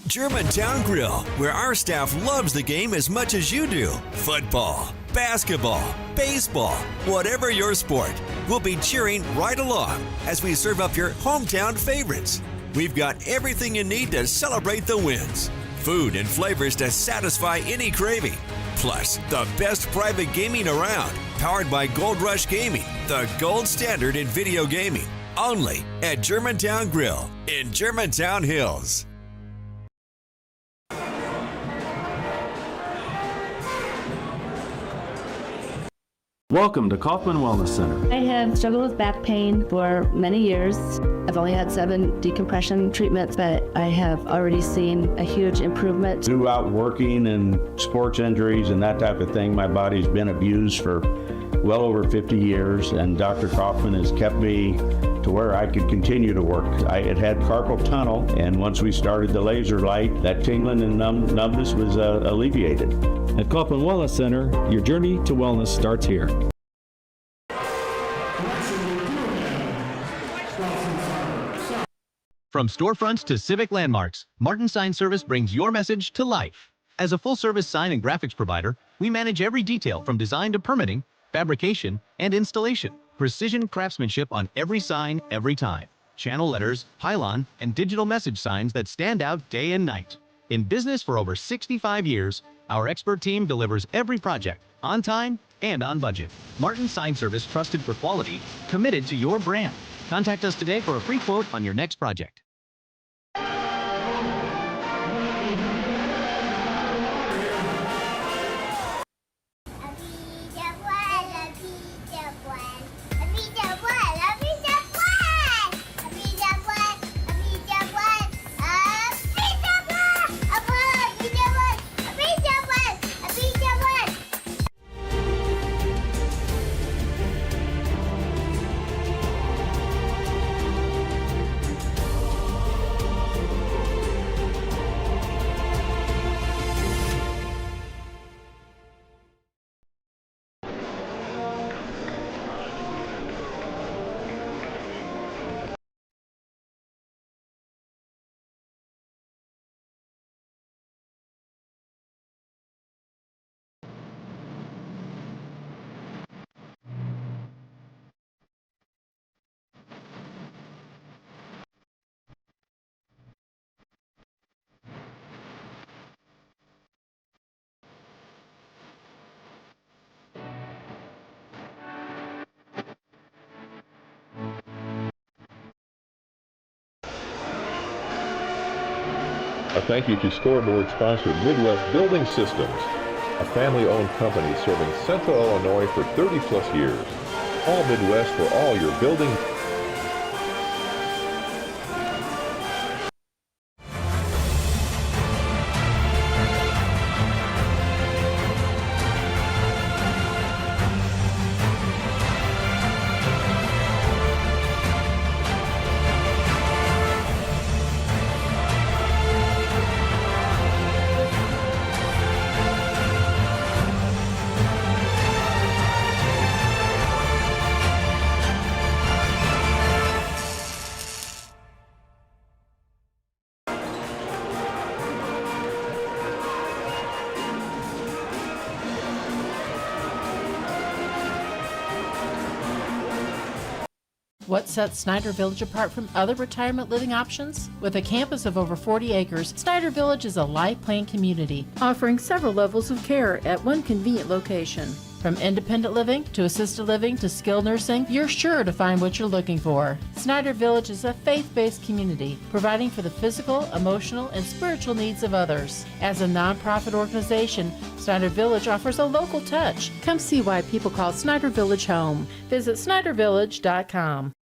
Germantown Grill, where our staff loves the game as much as you do. Football, basketball, baseball, whatever your sport, we'll be cheering right along as we serve up your hometown favorites. We've got everything you need to celebrate the wins. Food and flavors to satisfy any craving. Plus, the best private gaming around, powered by Gold Rush Gaming, the gold standard in video gaming. Only at Germantown Grill in Germantown Hills. Welcome to Kaufman Wellness Center. I have struggled with back pain for many years. I've only had 7 decompression treatments, but I have already seen a huge improvement. Throughout working and sports injuries and that type of thing, my body's been abused for well over 50 years, and Dr. Kaufman has kept me to where I could continue to work. I had had carpal tunnel, and once we started the laser light, that tingling and numbness was alleviated. At Kaufman Wellness Center, your journey to wellness starts here. From storefronts to civic landmarks, Martin Sign Service brings your message to life. As a full-service sign and graphics provider, we manage every detail from design to permitting, fabrication, and installation. Precision craftsmanship on every sign, every time. Channel letters, pylon, and digital message signs that stand out day and night. In business for over 65 years, our expert team delivers every project on time and on budget. Martin Sign Service, trusted for quality, committed to your brand. Contact us today for a free quote on your next project. A thank you to scoreboard sponsor Midwest Building Systems, a family-owned company serving Central Illinois for 30-plus years. Call Midwest for all your building. What sets Snyder Village apart from other retirement living options? With a campus of over 40 acres, Snyder Village is a life plan community, offering several levels of care at one convenient location. From independent living to assisted living to skilled nursing, you're sure to find what you're looking for. Snyder Village is a faith-based community, providing for the physical, emotional, and spiritual needs of others. As a nonprofit organization, Snyder Village offers a local touch. Come see why people call Snyder Village home. Visit SnyderVillage.com.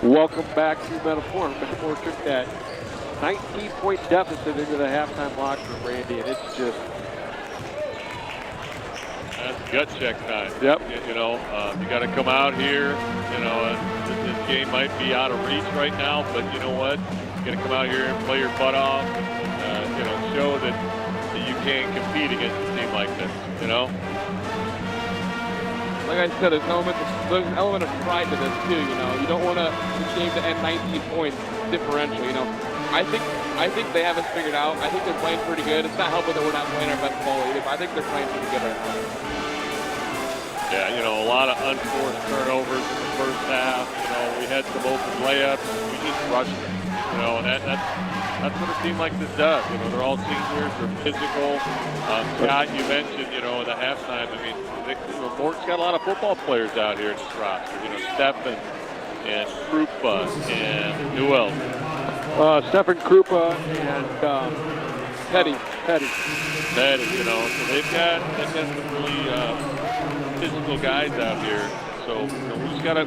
Welcome back to Metamora. Metamora took that 19-point deficit into the halftime locker room, Randy, and it's just... That's gut check time. Yep. You know, you got to come out here. You know, this game might be out of reach right now, but you know what? You got to come out here and play your butt off. You know, show that you can compete against a team like this. You know. Like I said, there's an element of pride to this too. You know, you don't want this game to end 19 points differential. You know, I think they have us figured out. I think they're playing pretty good. It's not helping that we're not playing our best ball either, but I think they're playing pretty good right now. Yeah, you know, a lot of unforced turnovers in the first half. You know, we had some open layups. We just rushed them. You know, and that's what a team like this does. You know, they're all seniors. They're physical. Scott, you mentioned, you know, in the halftime. I mean, Morton's got a lot of football players out here in this roster. You know, Stephen and Krupa and who else? Stephen Krupa and Petty, you know, so they've got some really physical guys out here. So you know,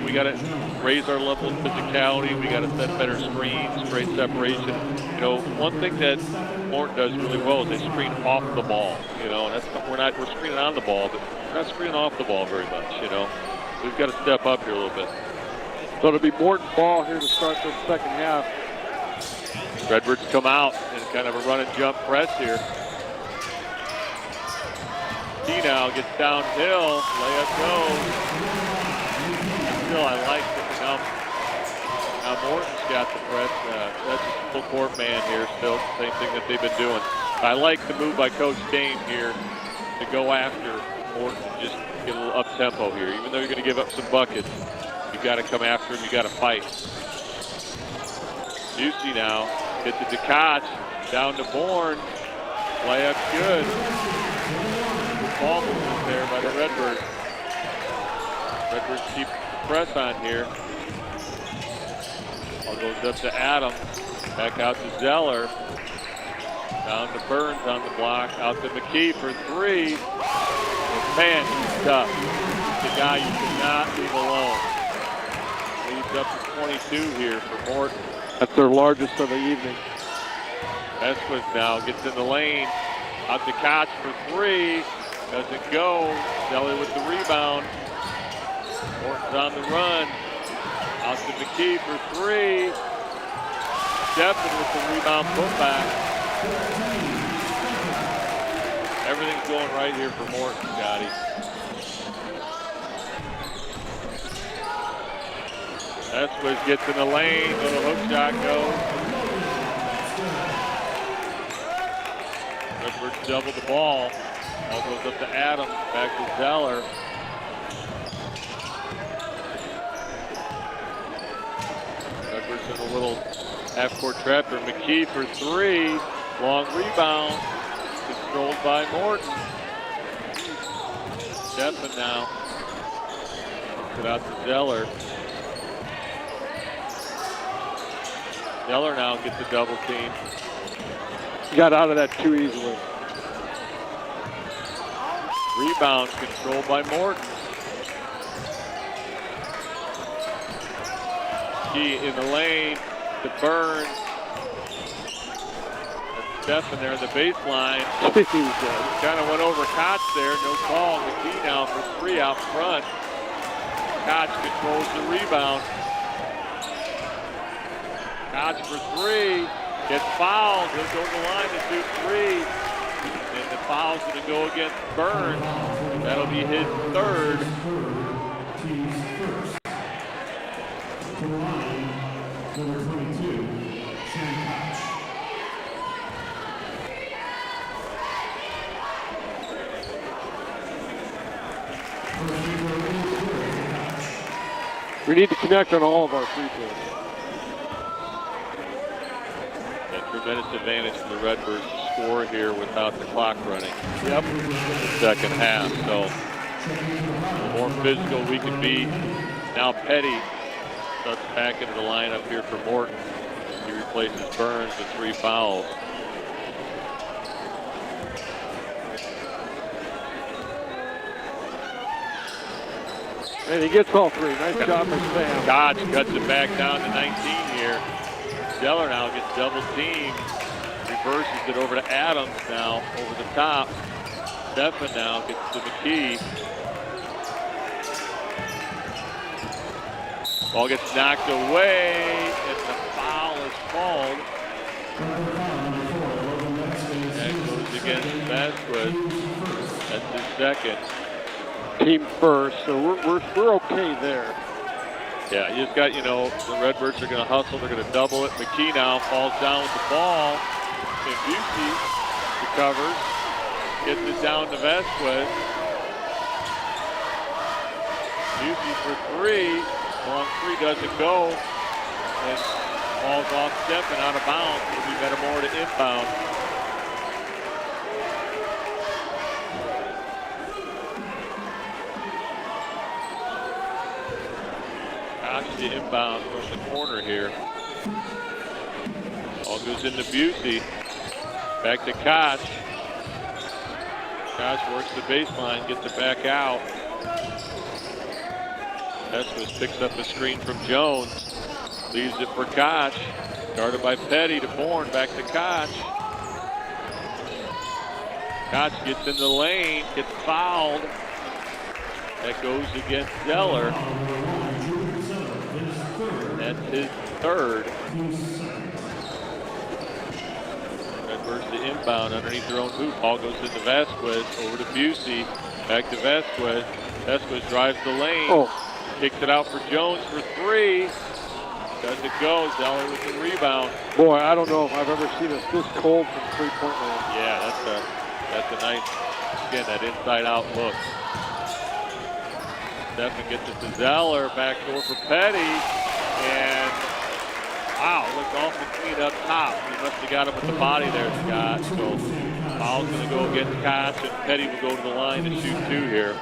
we gotta raise our level of physicality. We gotta set better screens, great separation. You know, one thing that Morton does really well is they screen off the ball. You know, we're screening on the ball, but we're not screening off the ball very much. You know, we've got to step up here a little bit. So it'll be Morton ball here to start this second half. Redbirds come out in kind of a run and jump press here. He now gets downhill, layup goes. Still, I like it. Now Morton's got the press. That's a full court man here still. Same thing that they've been doing. I like the move by Coach Dane here to go after Morton, just get a little up-tempo here. Even though you're going to give up some buckets, you've got to come after him. You've got to fight. Juicy now. Gets it to Koch. Down to Bourne. Layup good. Ball movement there by the Redbirds. Redbirds keep the press on here. Ball goes up to Adams. Back out to Zeller. Down to Burns on the block. Out to McKee for three. Man, he's tough. He's the guy you cannot leave alone. Leads up to 22 here for Morton. That's their largest of the evening. Esquith now gets in the lane. Out to Koch for three. Doesn't go. Zelly with the rebound. Morton's on the run. Out to McKee for three. Steffen with the rebound putback. Everything's going right here for Morton, Scotty. Esquith gets in the lane. Little hook shot goes. Redbirds double the ball. Ball goes up to Adams. Back to Zeller. Redbirds in a little half-court trap for McKee for three. Long rebound. Controlled by Morton. Steffen now. Put out to Zeller. Zeller now gets a double team. Got out of that too easily. Rebound controlled by Morton. Key in the lane to Burns. Steffen there in the baseline. Kind of went over Koch there. No call. McKee now for three out front. Koch controls the rebound. Koch for three. Gets fouled. He'll go to the line to shoot three. And the foul's going to go against Burns. That'll be his third. Team's first. To the line, number 22, Sam Koch. We need to connect on all of our free throws. Tremendous advantage for the Redbirds to score here without the clock running. Yep. In the second half. So the more physical we can be. Now Petty starts back into the lineup here for Morton. He replaces Burns with three fouls. And he gets all three. Nice job for Sam. Scott cuts it back down to 19 here. Zeller now gets double teamed. Reverses it over to Adams now, over the top. Stefan now gets to McKee. Ball gets knocked away, and the foul is called. That goes against Vasquez. That's his second. Team first, so we're okay there. Yeah, you just got, the Redbirds are going to hustle. They're going to double it. McKee now falls down with the ball. And Busey recovers. Gets it down to Vasquez. Busey for three. Long three doesn't go. And falls off Stefan out of bounds. It'll be Metamora to inbound. The inbound from the corner here. Ball goes into Busey. Back to Koch. Koch works the baseline, gets it back out. Vasquez picks up the screen from Jones. Leaves it for Koch. Guarded by Petty to Bourne. Back to Koch. Koch gets in the lane, gets fouled. That goes against Zeller. That's his third. Redbirds to inbound underneath their own hoop. Ball goes into Vasquez, over to Busey, back to Vasquez. Vasquez drives the lane, kicks it out for Jones for three. Doesn't go. Zeller with the rebound. Boy, I don't know if I've ever seen us this cold from three-point land. Yeah, that's a nice, again, that inside-out look. Stefan gets it to Zeller, backdoor for Petty. And, wow, looked awfully clean up top. He must have got him with the body there, Scott. So, foul's going to go against Koch, and Petty will go to the line to shoot two here.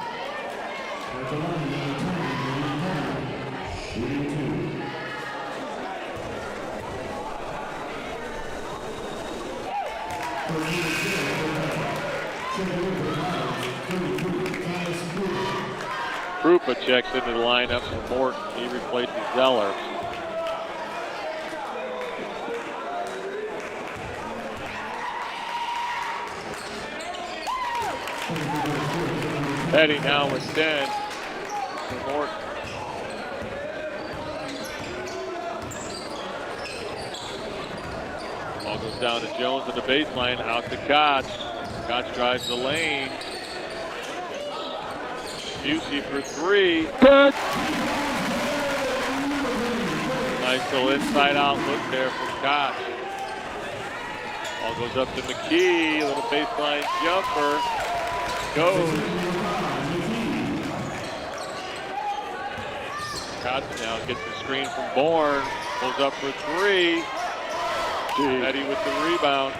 Krupa checks into the lineup for Morton. He replaces Zeller. Petty now with 10 for Morton. Ball goes down to Jones at the baseline, out to Koch. Koch drives the lane. Busey for three. Good. Nice little inside-out look there from Koch. Ball goes up to McKee. Little baseline jumper. Goes. Koch now gets the screen from Bourne. Pulls up for three. Petty with the rebound.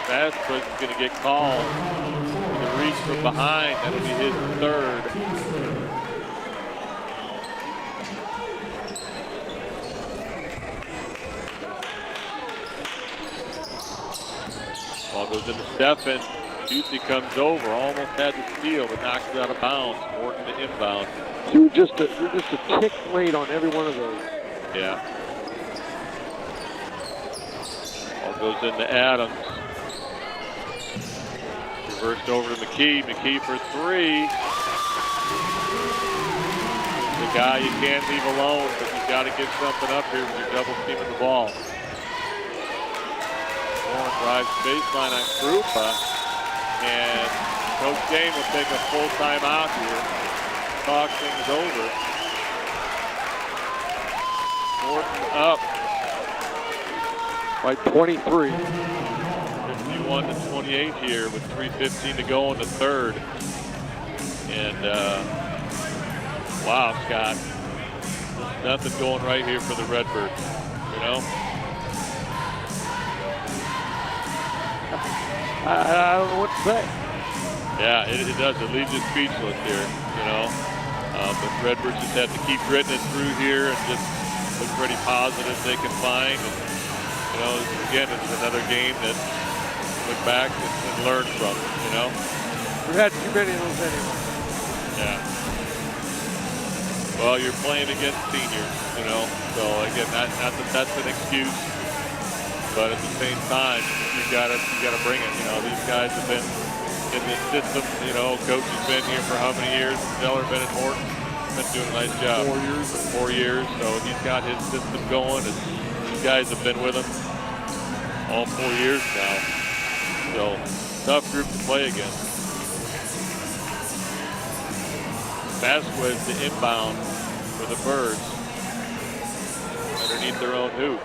Vasquez is going to get called for the reach from behind. That'll be his third. Ball goes into Stefan. Busey comes over, almost had the steal, but knocks it out of bounds. Morton to inbound. You're just a tick late on every one of those. Yeah. Ball goes into Adams. Reversed over to McKee. McKee for three. The guy you can't leave alone, but you've got to give something up here when you're double teaming the ball. Warren drives baseline on Krupa. And Coach Dane will take a full timeout here. Talk things over. Morton up by 23. 51-28 here with 3:15 to go in the third. And wow, Scott, there's nothing going right here for the Redbirds, you know? I don't know what to say. Yeah, it does. It leaves you speechless here, you know? But Redbirds just have to keep gritting it through here and just look pretty positive they can find. And, you know, again, it's another game that look back and learn from it, you know? We've had too many of those anyway. Yeah. Well, you're playing against seniors, you know, so again, not that that's an excuse, but at the same time, you gotta bring it. You know, these guys have been in this system. You know, coach has been here for how many years? Zeller been at Morton, been doing a nice job. 4 years. So he's got his system going, and these guys have been with him all 4 years now. So tough group to play against. Vasquez to inbound for the Birds underneath their own hoop.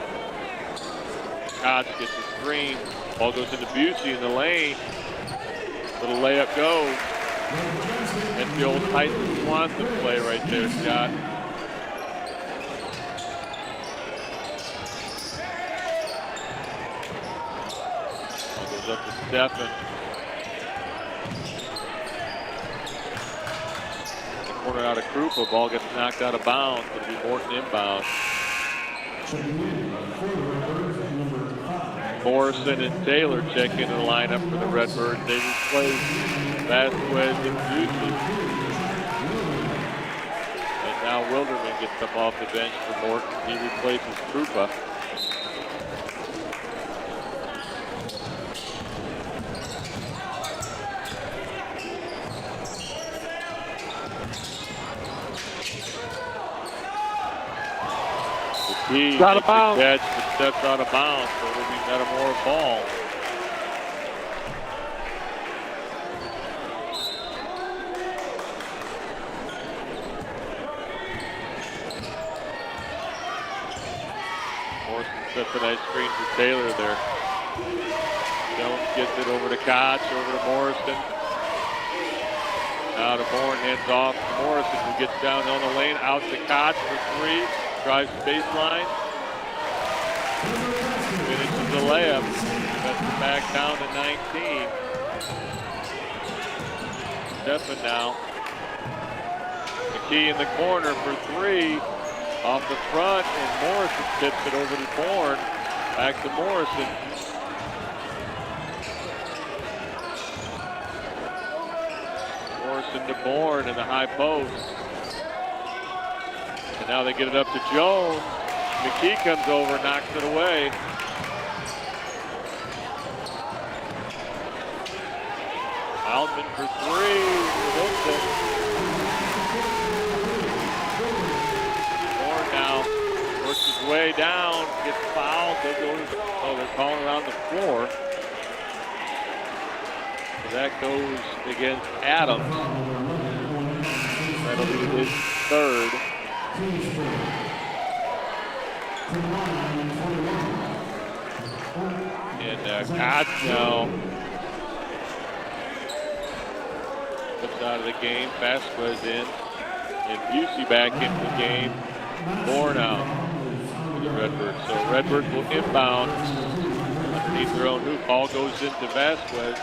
Koch gets the screen. Ball goes into Busey in the lane. Little layup goes. That's the old Tyson Swanson play right there, Scott. Ball goes up to Stephen. Corner out of Krupa, ball gets knocked out of bounds. It'll be Morton inbound. Morrison and Taylor check into the lineup for the Redbirds. They replace Vasquez and Busey. And now Wilderman gets up off the bench for Morton. He replaces Krupa. He out of bounds. Catch, but steps out of bounds, so it'll be Metamora ball. Morrison sets a nice screen for Taylor there. Jones gets it over to Koch, over to Morrison. Now to Bourne, hands off to Morrison, who gets down on the lane, out to Koch for three. Drives the baseline. Finishes the layup. Cuts it back down to 19. Stephen now. McKee in the corner for three. Off the front, and Morrison tips it over to Bourne. Back to Morrison. Morrison to Bourne in the high post. And now they get it up to Jones. McKee comes over, knocks it away. Altman for three. Hits it. Moore now works his way down, gets fouled. They're calling around the floor. So that goes against Adams. That'll be his third. And Koch now comes out of the game. Vasquez in. And Busey back into the game. Bourne out for the Redbirds. So Redbirds will inbound underneath their own hoop. Ball goes into Vasquez.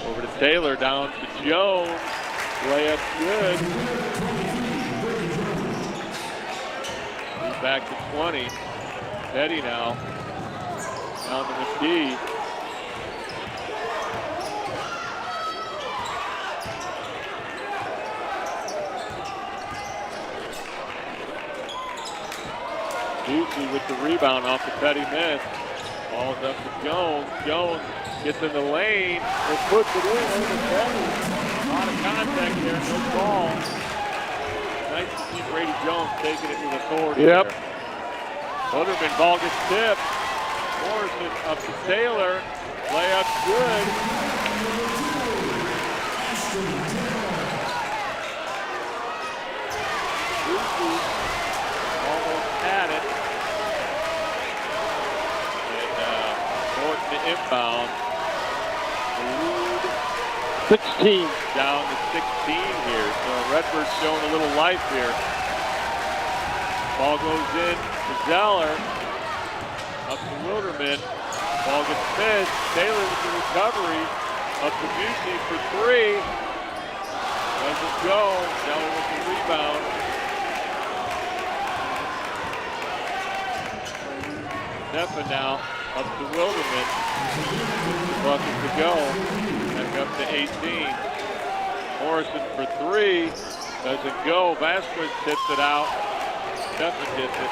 Over to Taylor, down to Jones. Layup good. He's back to 20. Petty now. Down to McKee. Busey with the rebound off the Petty miss. Ball's up to Jones. Jones gets in the lane and puts it in over Petty. A lot of contact there, no ball. Nice to see Brady Jones taking it with authority. Yep. Wilderman, ball gets tipped. Morrison up to Taylor. Layup good. Busey almost had it. And Morton to inbound. The lead 16. Down to 16 here. So Redbirds showing a little life here. Ball goes in to Zeller. Up to Wilderman. Ball gets missed. Taylor with the recovery. Up to Busey for three. Doesn't go. Zeller with the rebound. Stephen now Up to Wilderman. Bucket to go. Back up to 18. Morrison for three. Doesn't go. Vasquez tips it out. Stephan gets it.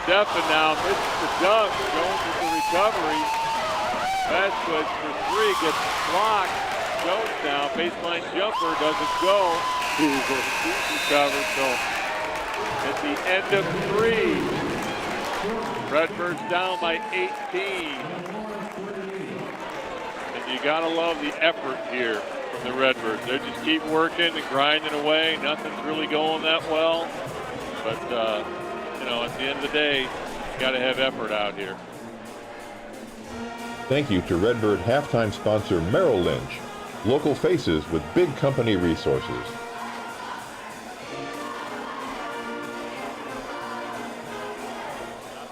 Stephan now misses the dunk. Jones with the recovery. Vasquez for three. Gets blocked. Jones now. Baseline jumper. Doesn't go. He's recovered. So at the end of three, Redbirds down by 18. And you gotta love the effort here from the Redbirds. They just keep working and grinding away. Nothing's really going that well. But, you know, at the end of the day, you gotta have effort out here. Thank you to Redbird halftime sponsor Merrill Lynch, local faces with big company resources.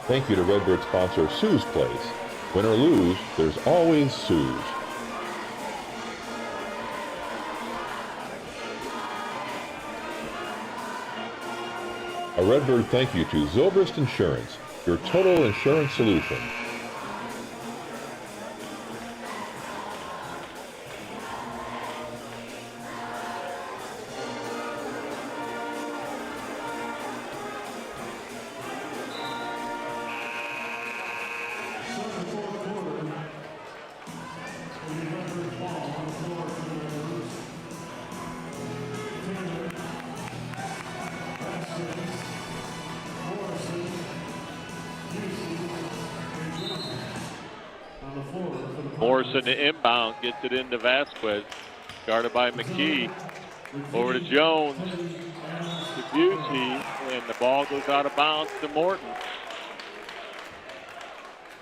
Thank you to Redbird sponsor Sue's Place. Win or lose, there's always Sue's. A Redbird thank you to Zobrist Insurance, your total insurance solution. Morrison to inbound, gets it into Vasquez, guarded by McKee. Over to Jones, to Busey, and the ball goes out of bounds to Morton.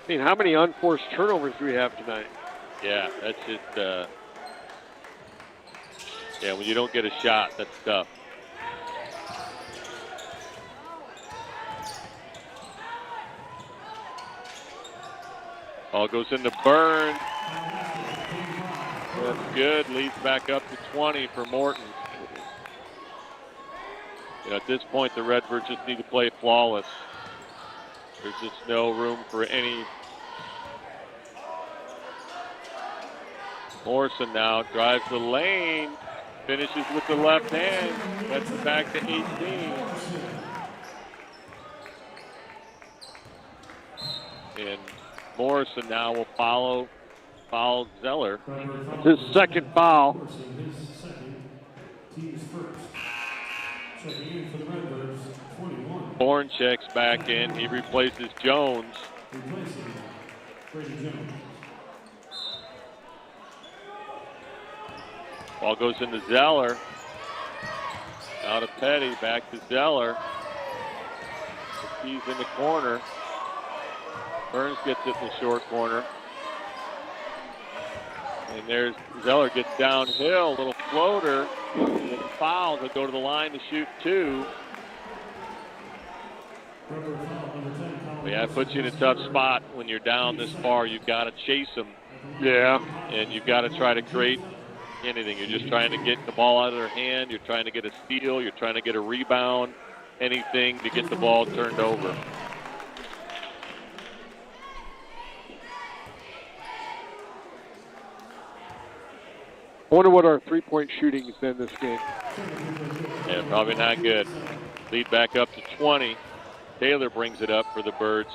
I mean, how many unforced turnovers do we have tonight? Yeah, that's just, yeah, when you don't get a shot, that's tough. Ball goes into Burns. That's good. Leads back up to 20 for Morton. You know, at this point, the Redbirds just need to play flawless. There's just no room for any. Morrison now drives the lane, finishes with the left hand. That's it back to 18. And Morrison now will foul Zeller. His second foul. Bourne checks back in. He replaces Jones. Ball goes into Zeller. Out of Petty, back to Zeller. He's in the corner. Burns gets it in the short corner. And there's Zeller gets downhill, little floater. And foul to go to the line to shoot two. Yeah, it puts you in a tough spot when you're down this far. You've got to chase them. Yeah. And you've got to try to create anything. You're just trying to get the ball out of their hand. You're trying to get a steal. You're trying to get a rebound. Anything to get the ball turned over. I wonder what our three-point shooting has been this game. Yeah, probably not good. Lead back up to 20. Taylor brings it up for the Birds.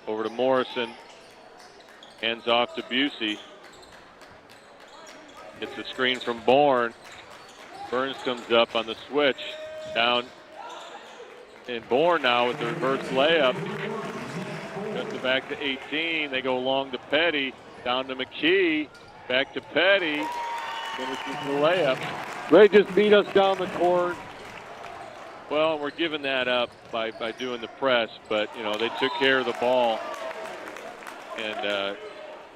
Over to Morrison. Hands off to Busey. Gets a screen from Bourne. Burns comes up on the switch. Down. And Bourne now with the reverse layup. Cuts it back to 18. They go long to Petty. Down to McKee. Back to Petty. Finishes the layup. They just beat us down the court. Well, we're giving that up by doing the press, but, you know, they took care of the ball. And,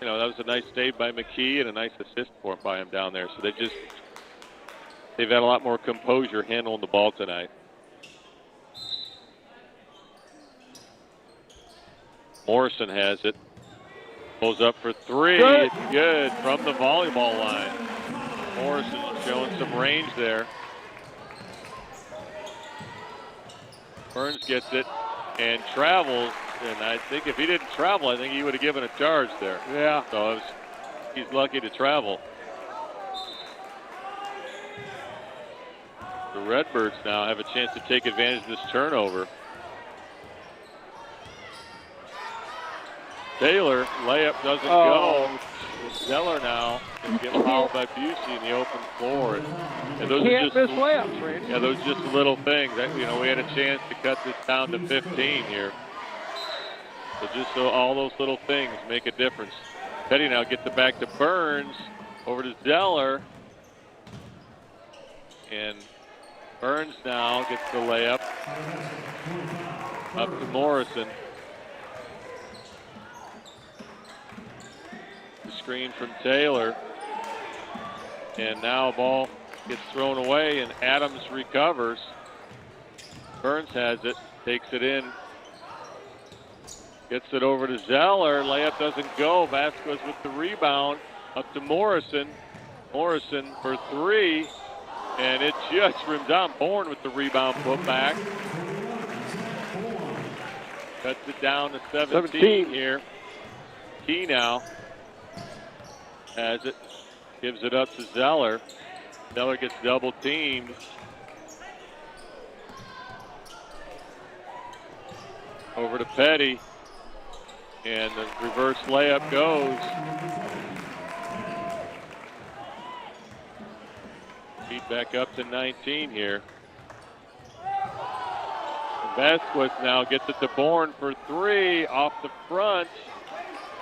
you know, that was a nice save by McKee and a nice assist by him down there. So they've had a lot more composure handling the ball tonight. Morrison has it. Pulls up for three. Good. It's good from the volleyball line. Morrison showing some range there. Burns gets it. and travels. And I think if he didn't travel, I think he would have given a charge there. Yeah. So he's lucky to travel. The Redbirds now have a chance to take advantage of this turnover. Taylor, layup doesn't go. Zeller now is getting fouled by Busey in the open floor. And those Can't are just miss layups, Randy. Yeah, those are just little things. We had a chance to cut this down to 15 here. So just so all those little things make a difference. Petty now gets it back to Burns, over to Zeller. And Burns now gets the layup up to Morrison. The screen from Taylor. And now ball gets thrown away and Adams recovers. Burns has it, takes it in. Gets it over to Zeller. Layup doesn't go. Vasquez with the rebound. Up to Morrison. Morrison for three. And it just rimmed down. Bourne with the rebound put back. Cuts it down to 17 here. Key now has it. Gives it up to Zeller. Zeller gets double teamed. Over to Petty. And the reverse layup goes. Feed back up to 19 here. And Vasquez now gets it to Bourne for three off the front.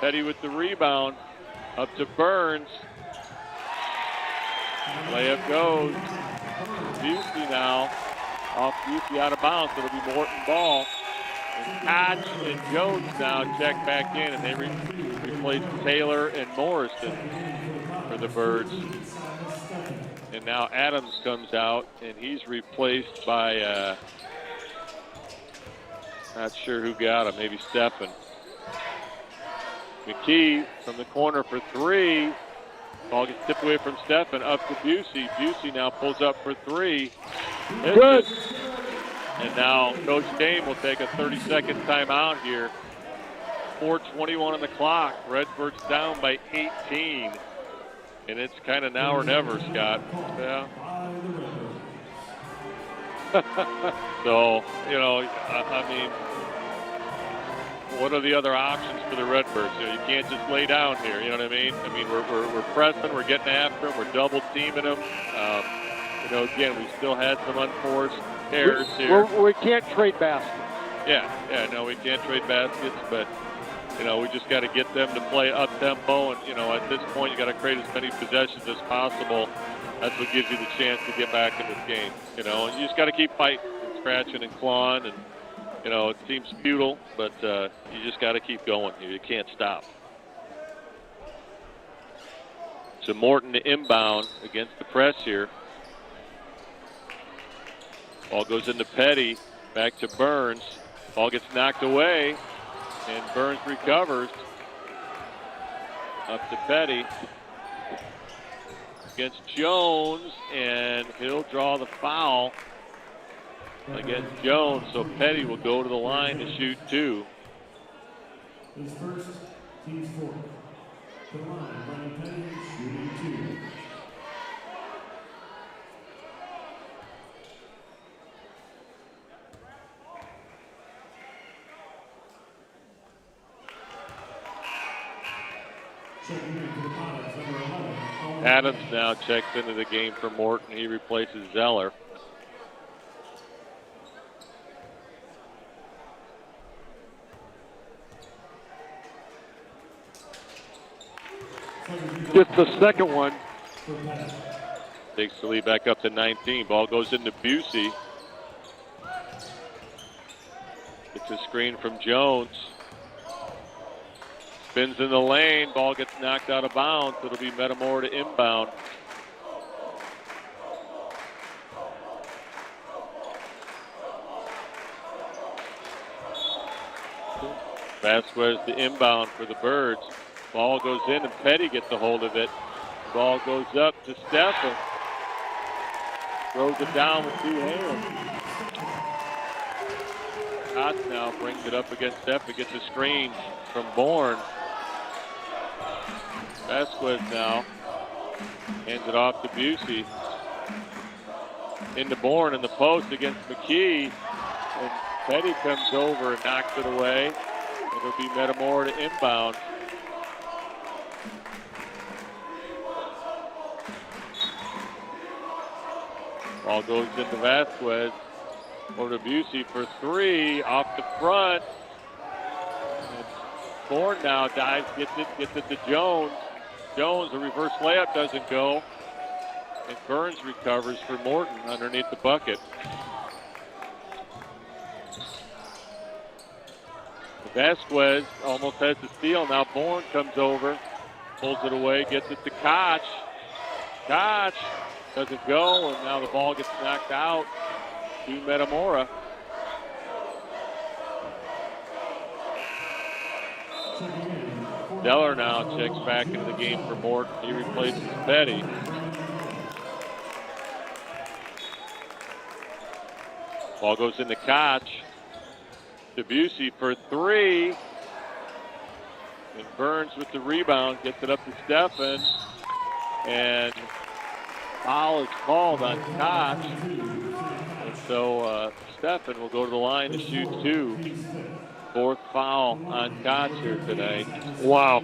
Petty with the rebound. Up to Burns. Layup goes. Busey now. Off Busey out of bounds. It'll be Morton ball. And Koch and Jones now check back in, and they replace Taylor and Morrison for the Birds. And now Adams comes out, and he's replaced by, not sure who got him, maybe Stephan. McKee from the corner for three. Ball gets tipped away from Stephan, up to Busey. Busey now pulls up for three. Good. And now Coach Kane will take a 30-second timeout here. 4:21 on the clock. Redbirds down by 18. And it's kind of now or never, Scott. Yeah. So, I mean, what are the other options for the Redbirds? You can't just lay down here, you know what I mean? I mean, we're pressing, we're getting after them, we're double teaming them. Again, we still had some unforced errors here. We can't trade baskets. Yeah, no, we can't trade baskets, but, we just got to get them to play up-tempo, and, at this point, you got to create as many possessions as possible. That's what gives you the chance to get back in this game, and you just got to keep fighting and scratching and clawing, and, it seems futile, but you just got to keep going. You can't stop. So Morton to inbound against the press here. Ball goes into Petty, back to Burns. Ball gets knocked away, and Burns recovers. Up to Petty. Against Jones, and he'll draw the foul against Jones, so Petty will go to the line to shoot two. His first, team's fourth. The line, Brian Petty, shooting two. Adams now checks into the game for Morton. He replaces Zeller. Just the second one. Takes the lead back up to 19. Ball goes into Busey. It's a screen from Jones. Spins in the lane. Ball gets knocked out of bounds. It'll be Metamora to inbound. Vasquez the inbound for the Birds. Ball goes in and Petty gets a hold of it. Ball goes up to Stephan. Throws it down with two hands. Scott now brings it up against Stephen, gets a screen from Bourne. Vasquez now hands it off to Busey. Into Bourne in the post against McKee. And Petty comes over and knocks it away. It'll be Metamora to inbound. Ball goes into Vasquez. Over to Busey for three. Off the front. And Bourne now dives, gets it to Jones. Jones, a reverse layup doesn't go. And Burns recovers for Morton underneath the bucket. Vasquez almost has the steal. Now Bourne comes over, pulls it away, gets it to Koch. Koch doesn't go, and now the ball gets knocked out to Metamora. Deller now checks back into the game for Morton. He replaces Petty. Ball goes into Koch. Busey for three. And Burns with the rebound, gets it up to Stephen. And foul is called on Koch. And so Stephen will go to the line to shoot two. Fourth foul on Koch here tonight. Wow.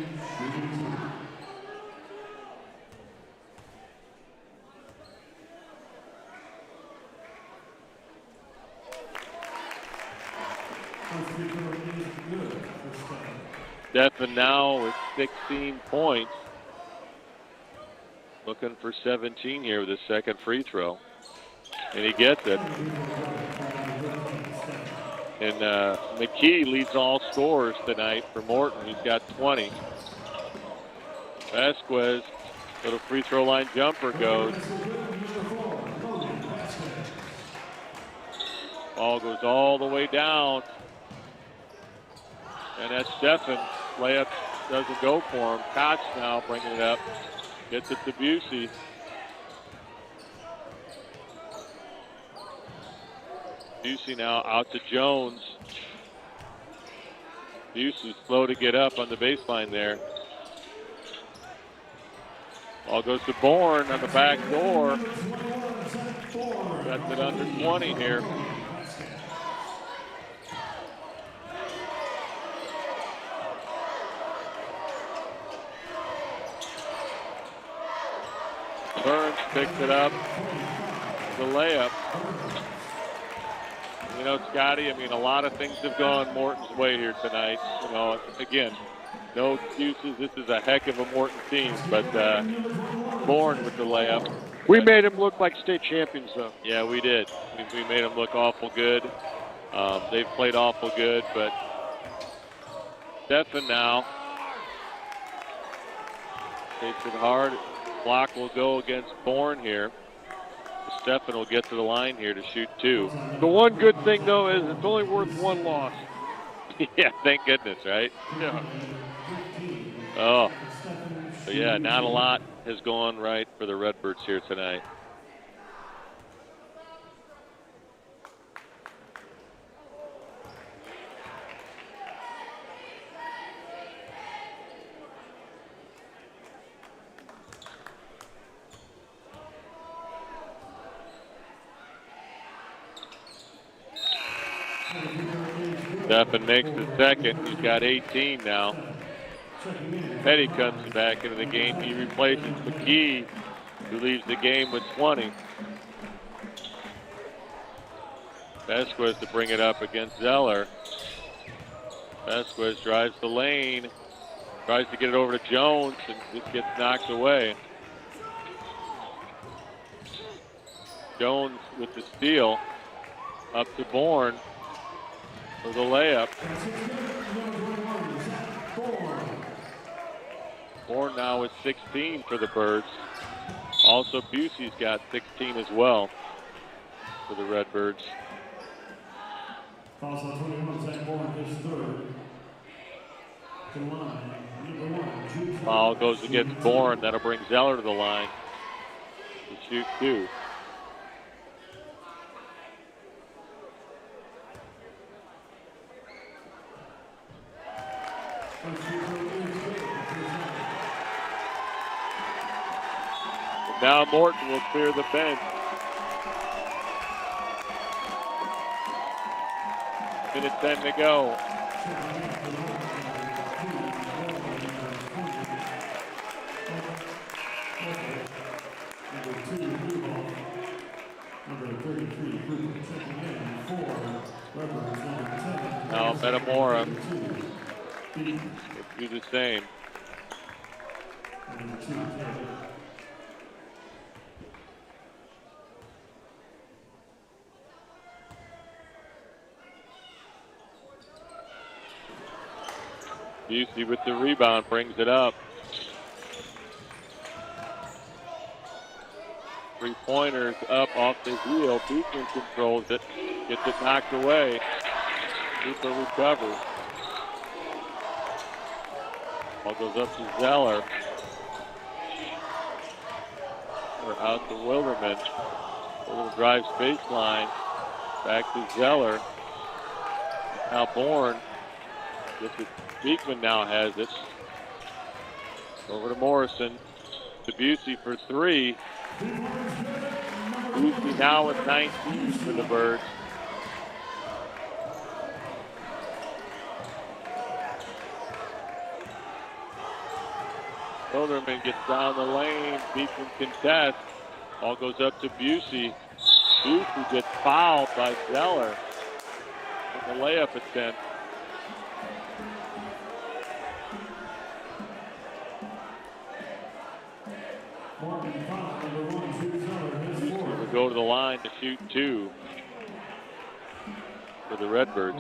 Stephen now with 16 points. Looking for 17 here with his second free throw. And he gets it. And McKee leads all scorers tonight for Morton. He's got 20. Vasquez, little free throw line jumper goes. Ball goes all the way down. And that's Stephen. Layup doesn't go for him. Koch now bringing it up. Gets it to Busey. Busey now out to Jones. Busey slow to get up on the baseline there. Ball goes to Bourne on the back door. That's it under 20 here. Burns picks it up. The layup. You know, Scotty, I mean, a lot of things have gone Morton's way here tonight. You know, again, no excuses. This is a heck of a Morton team, but Bourne with the layup. We made him look like state champions, though. Yeah, we did. We made them look awful good. They've played awful good, but Stephen now takes it hard. Block will go against Bourne here. Stephen will get to the line here to shoot two. The one good thing, though, is it's only worth one loss. Yeah, thank goodness, right? Yeah. Oh, but yeah, not a lot has gone right for the Redbirds here tonight. Stephen makes the second. He's got 18 now. Petty comes back into the game. He replaces McKee, who leaves the game with 20. Vasquez to bring it up against Zeller. Vasquez drives the lane, tries to get it over to Jones, and just gets knocked away. Jones with the steal, up to Bourne for the layup. Bourne now with 16 for the Birds. Also, Busey's got 16 as well for the Redbirds. Foul goes against Bourne. That'll bring Zeller to the line to shoot two. Now Morton will clear the bench. Minute 10 to go. Now Metamora will do the same. Busey with the rebound brings it up. 3-pointers up off the heel. Beekman controls it. Gets it knocked away. Cooper recovers. Ball goes up to Zeller. We're out to Wilderman. Wilderman drives baseline. Back to Zeller. Now Bourne. Beekman now has it. Over to Morrison. To Busey for 3. Busey now with 19 for the Birds. Wilderman gets down the lane. Beekman contests. Ball goes up to Busey. Busey gets fouled by Zeller in the layup attempt. Will go to the line to shoot 2 for the Redbirds.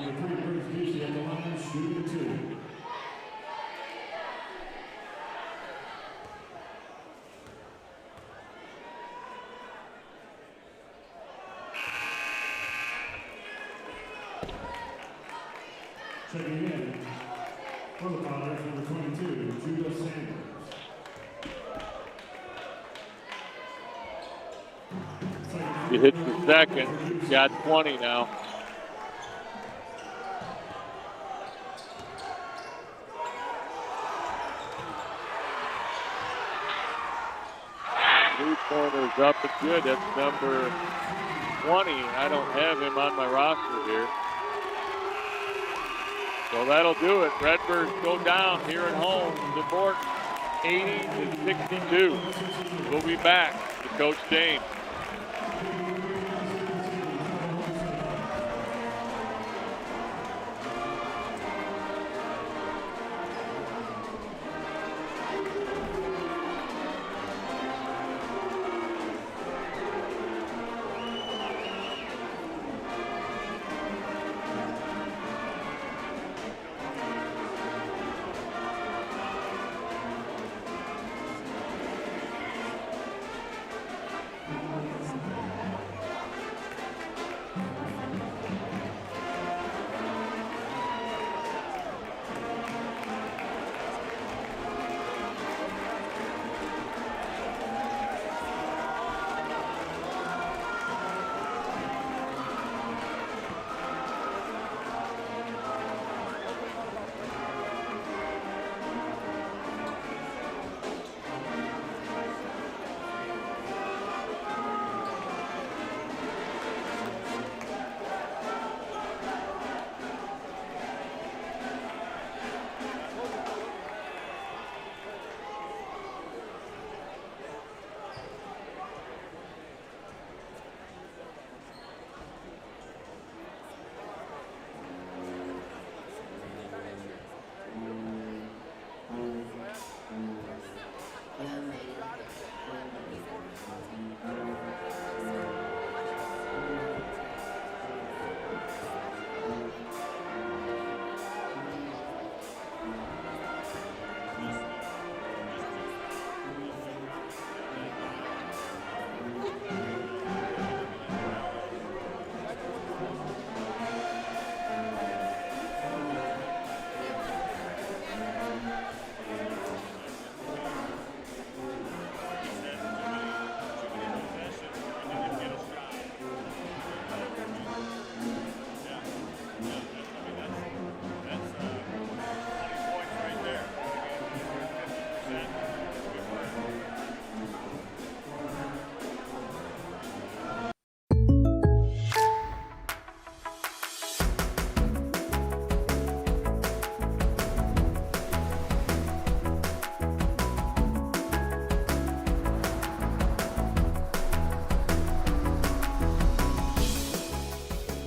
Checking in for the Potters, number 22, Judah Sanders. He hits the second. He's got 20 now. Three-pointers up and good. That's number 20. I don't have him on my roster here. So that'll do it. Redbirds go down here at home to Morton, 80-62. We'll be back to Coach James.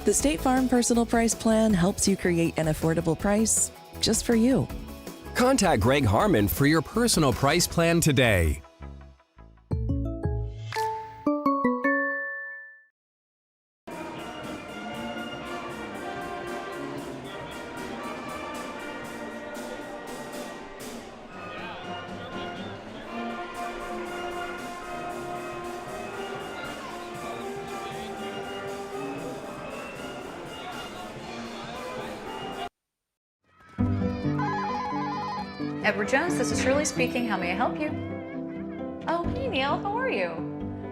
The State Farm Personal Price Plan helps you create an affordable price just for you. Contact Greg Harmon for your personal price plan today. Edward Jones, this is Shirley speaking. How may I help you? Oh, hey Neil, how are you?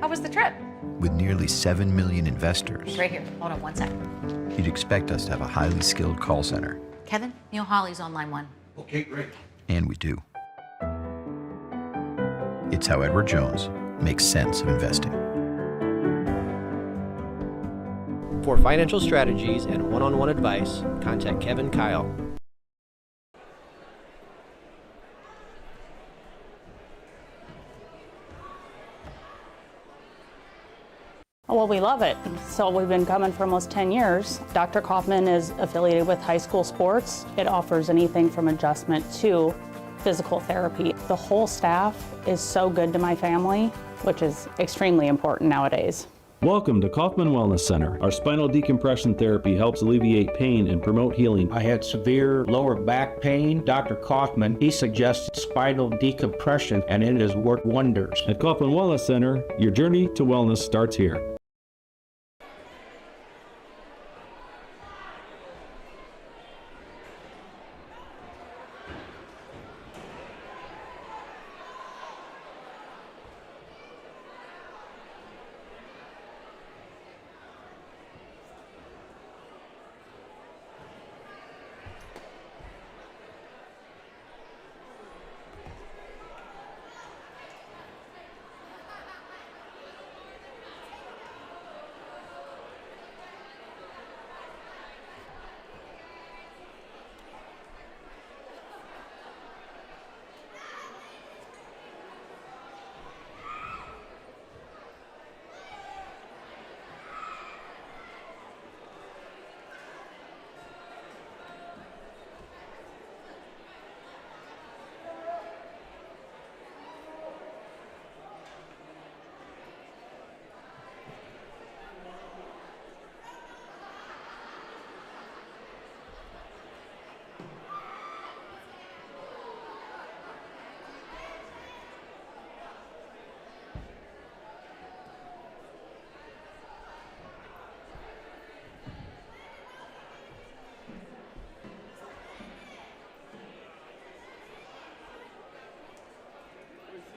How was the trip? With nearly 7 million investors, Right here. Hold on one second. you'd expect us to have a highly skilled call center. Kevin, Neil Hawley's on line 1. Okay, great. And we do. It's how Edward Jones makes sense of investing. For financial strategies and one-on-one advice, contact Kevin Kyle. Well, we love it. So we've been coming for almost 10 years. Dr. Kaufman is affiliated with high school sports. It offers anything from adjustment to physical therapy. The whole staff is so good to my family, which is extremely important nowadays. Welcome to Kaufman Wellness Center. Our spinal decompression therapy helps alleviate pain and promote healing. I had severe lower back pain. Dr. Kaufman, he suggested spinal decompression, and it has worked wonders. At Kaufman Wellness Center, your journey to wellness starts here.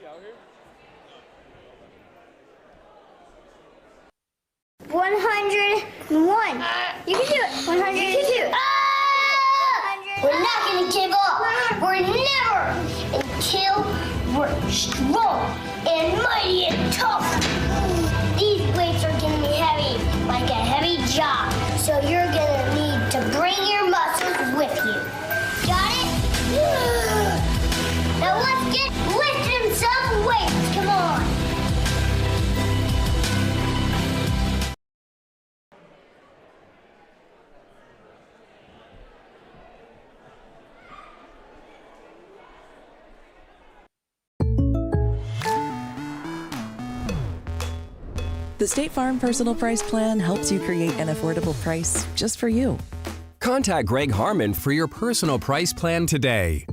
Out here? 101. You can do it. 100. You can do it. We're not going to give up. We're never until we're strong and mighty and tough. These weights are going to be heavy, like a heavy job. So you're going to need to bring your muscles with you. Got it? Now let's get lifting some weights. Come on. The State Farm Personal Price Plan helps you create an affordable price just for you. Contact Greg Harmon for your personal price plan today.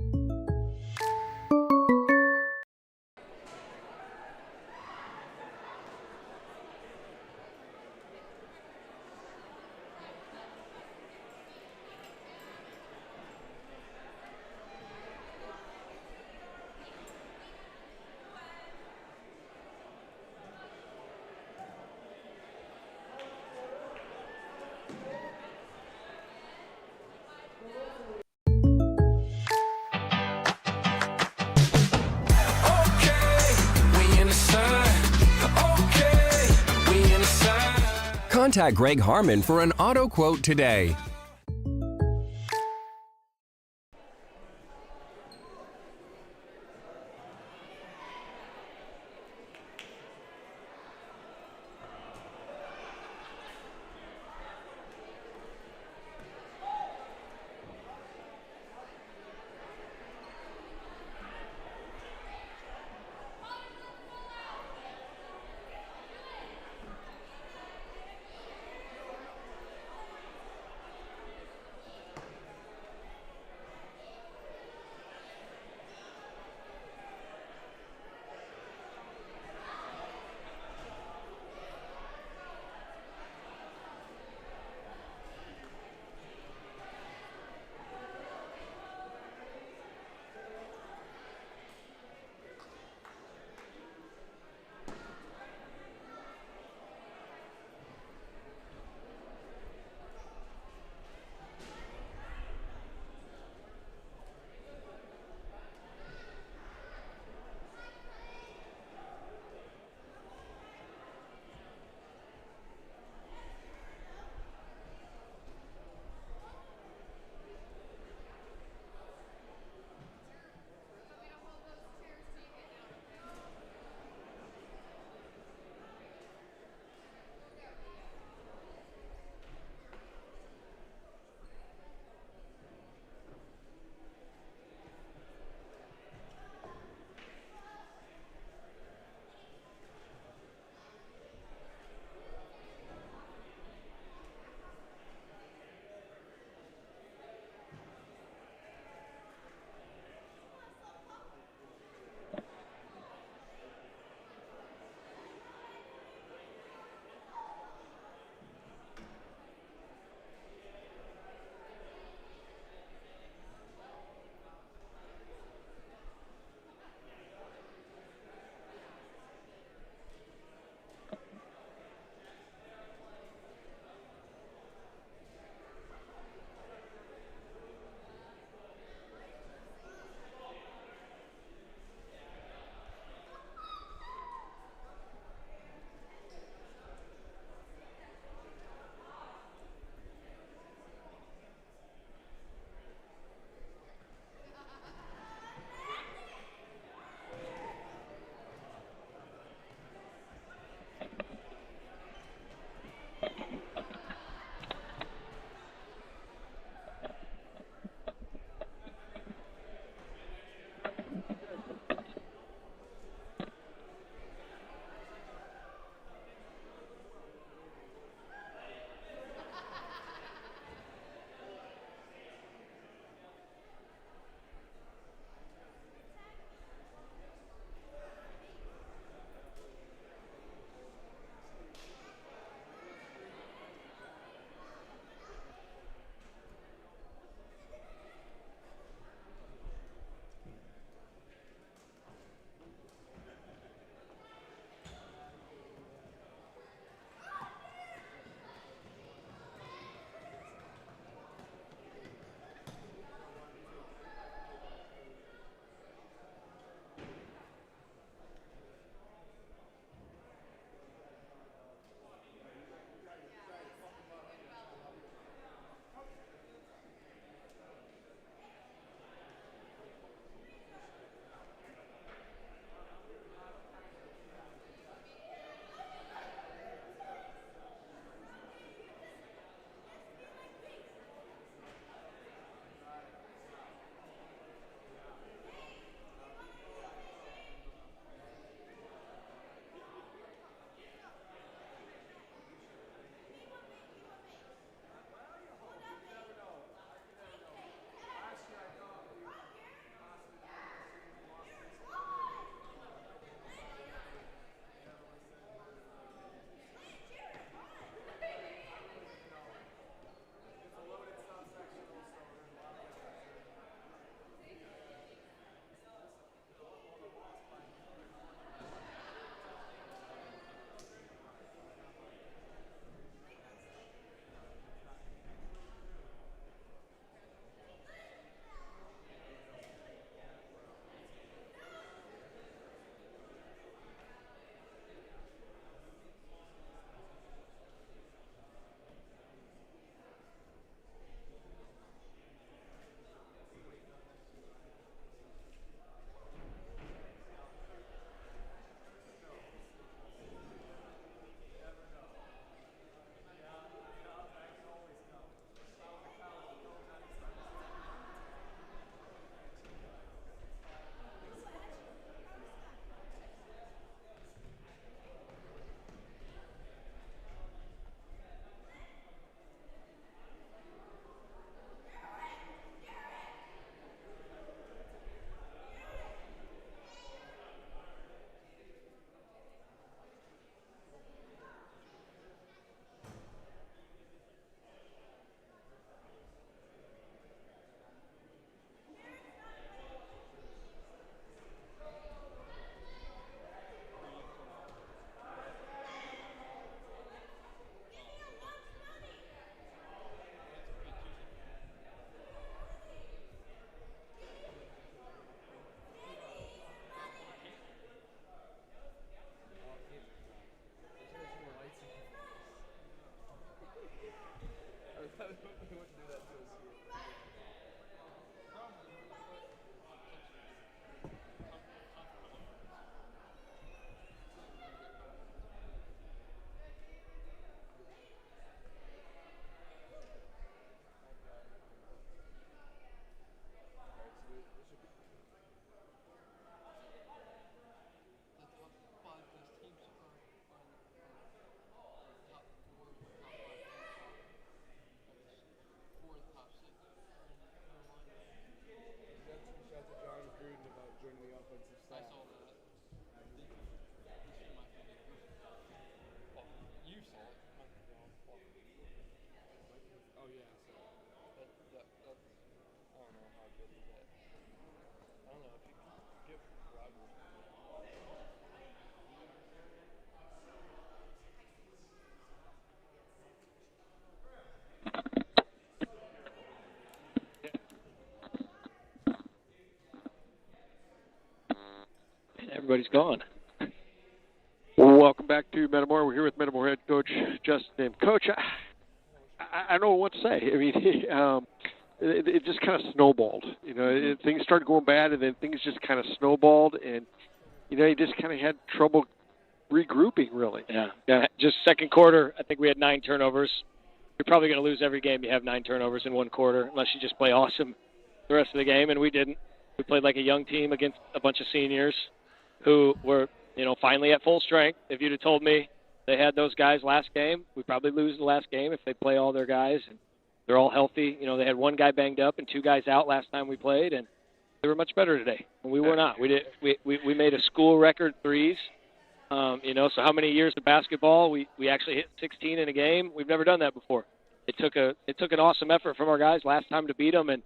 Contact Greg Harmon for an auto quote today. Everybody's gone. Welcome back to Metamora. We're here with Metamora head coach Justin. Coach, I don't know what to say. I mean, it just kind of snowballed. You know, things started going bad, and then things just kind of snowballed, and you know, you just kind of had trouble regrouping, really. Yeah. Just second quarter, I think we had 9 turnovers. You're probably going to lose every game you have 9 turnovers in one quarter, unless you just play awesome the rest of the game, and we didn't. We played like a young team against a bunch of seniors who were, you know, finally at full strength. If you'd have told me they had those guys last game, we'd probably lose the last game if they play all their guys. And they're all healthy. You know, they had 1 guy banged up and 2 guys out last time we played, and they were much better today. And we were not. We made a school record threes. You know, so how many years of basketball we actually hit 16 in a game? We've never done that before. It took an awesome effort from our guys last time to beat them, and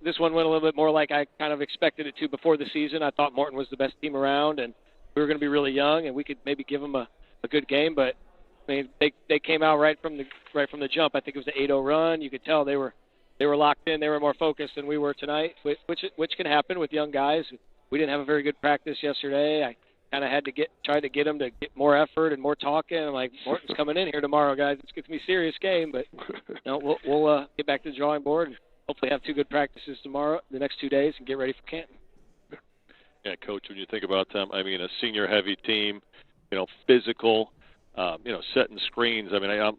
this one went a little bit more like I kind of expected it to before the season. I thought Morton was the best team around, and we were going to be really young, and we could maybe give them a good game. But I mean, they came out right from the jump. I think it was an 8-0 run. You could tell they were locked in. They were more focused than we were tonight, which can happen with young guys. We didn't have a very good practice yesterday. I kind of had to try to get them to get more effort and more talking. I'm like, Morton's coming in here tomorrow, guys. It's going to be a serious game, but no, we'll get back to the drawing board and hopefully have 2 good practices tomorrow, the next 2 days, and get ready for Canton. Yeah, Coach, when you think about them, I mean, a senior-heavy team, you know, physical, you know, setting screens. I mean, I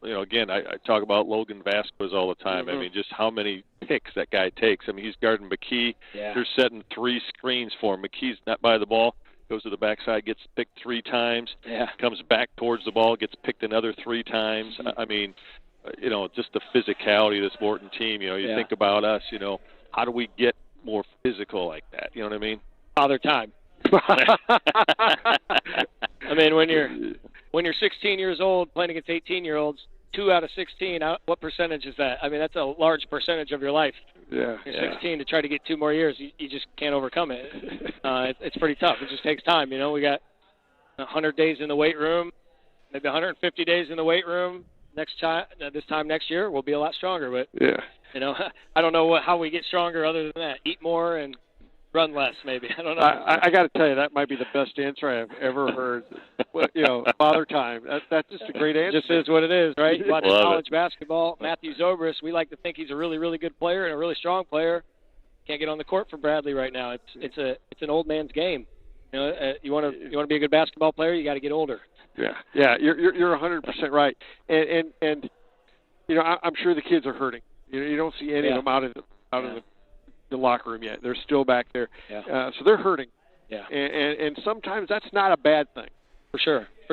talk about Logan Vasquez all the time. Mm-hmm. I mean, just how many picks that guy takes. I mean, he's guarding McKee. Yeah. They're setting 3 screens for him. McKee's not by the ball, goes to the backside, gets picked 3 times, comes back towards the ball, gets picked another 3 times. I mean, you know, just the physicality of this Morton team. You know, you think about us, you know, how do we get more physical like that? You know what I mean? Father time. I mean, when you're 16 years old playing against 18-year-olds, 2 out of 16, what percentage is that? I mean, that's a large percentage of your life. Yeah. You're 16 to try to get 2 more years. You just can't overcome it. It's pretty tough. It just takes time. You know, we got 100 days in the weight room, maybe 150 days in the weight room. This time next year, we'll be a lot stronger. But you know, I don't know how we get stronger other than that. Eat more and run less, maybe. I don't know. I got to tell you, that might be the best answer I have ever heard. You know, father time. That's just a great answer. Just is what it is, right? Watching college basketball, Matthew Zobrist, we like to think he's a really, really good player and a really strong player. Can't get on the court for Bradley right now. It's an old man's game. You know, you want to be a good basketball player, you got to get older. Yeah, you're 100% right, and you know, I'm sure the kids are hurting. You know, you don't see any of them out of the locker room yet. They're still back there, so they're hurting. Yeah, and sometimes that's not a bad thing. For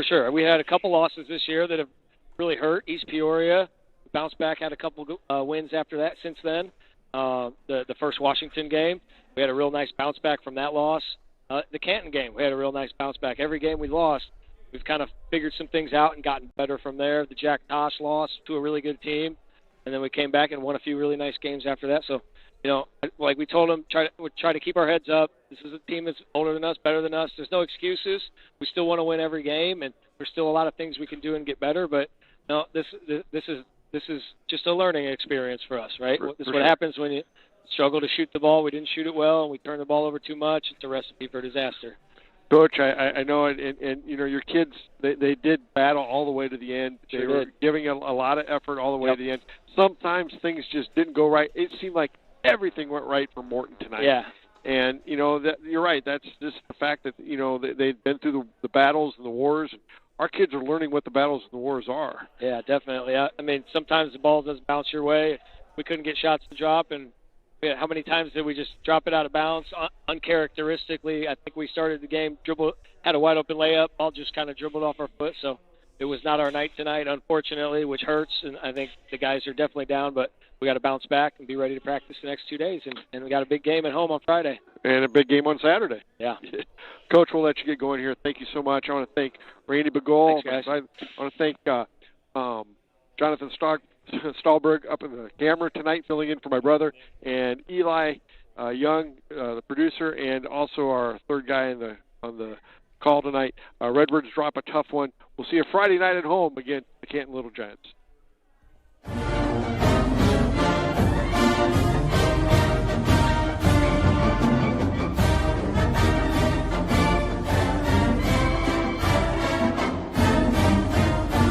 sure. We had a couple losses this year that have really hurt. East Peoria bounced back, had a couple wins after that. Since then, the first Washington game, we had a real nice bounce back from that loss. The Canton game, we had a real nice bounce back. Every game we lost, we've kind of figured some things out and gotten better from there. The Jack Tosh loss to a really good team, and then we came back and won a few really nice games after that. So, you know, like we told them, try to keep our heads up. This is a team that's older than us, better than us. There's no excuses. We still want to win every game, and there's still a lot of things we can do and get better. But no, this is just a learning experience for us, right? This is what happens when you struggle to shoot the ball. We didn't shoot it well, and we turned the ball over too much. It's a recipe for disaster. Coach, I know, and you know, your kids, they did battle all the way to the end. They were giving a lot of effort all the way to the end. Sometimes things just didn't go right. It seemed like everything went right for Morton tonight. Yeah. And, you know, that you're right. That's just the fact that, you know, they've been through the battles and the wars. And our kids are learning what the battles and the wars are. Yeah, definitely. I mean, sometimes the ball doesn't bounce your way. We couldn't get shots to drop, and how many times did we just drop it out of bounds uncharacteristically? I think we started the game, had a wide open layup, ball just kind of dribbled off our foot. So it was not our night tonight, unfortunately, which hurts. And I think the guys are definitely down, but we got to bounce back and be ready to practice the next 2 days. And we got a big game at home on Friday. And a big game on Saturday. Yeah. Coach, we'll let you get going here. Thank you so much. I want to thank Randy Begol. Thanks, guys. I want to thank Jonathan Stahlberg up in the camera tonight, filling in for my brother, and Eli Young, the producer, and also our third guy on the call tonight. Redbirds drop a tough one. We'll see you Friday night at home against the Canton Little Giants.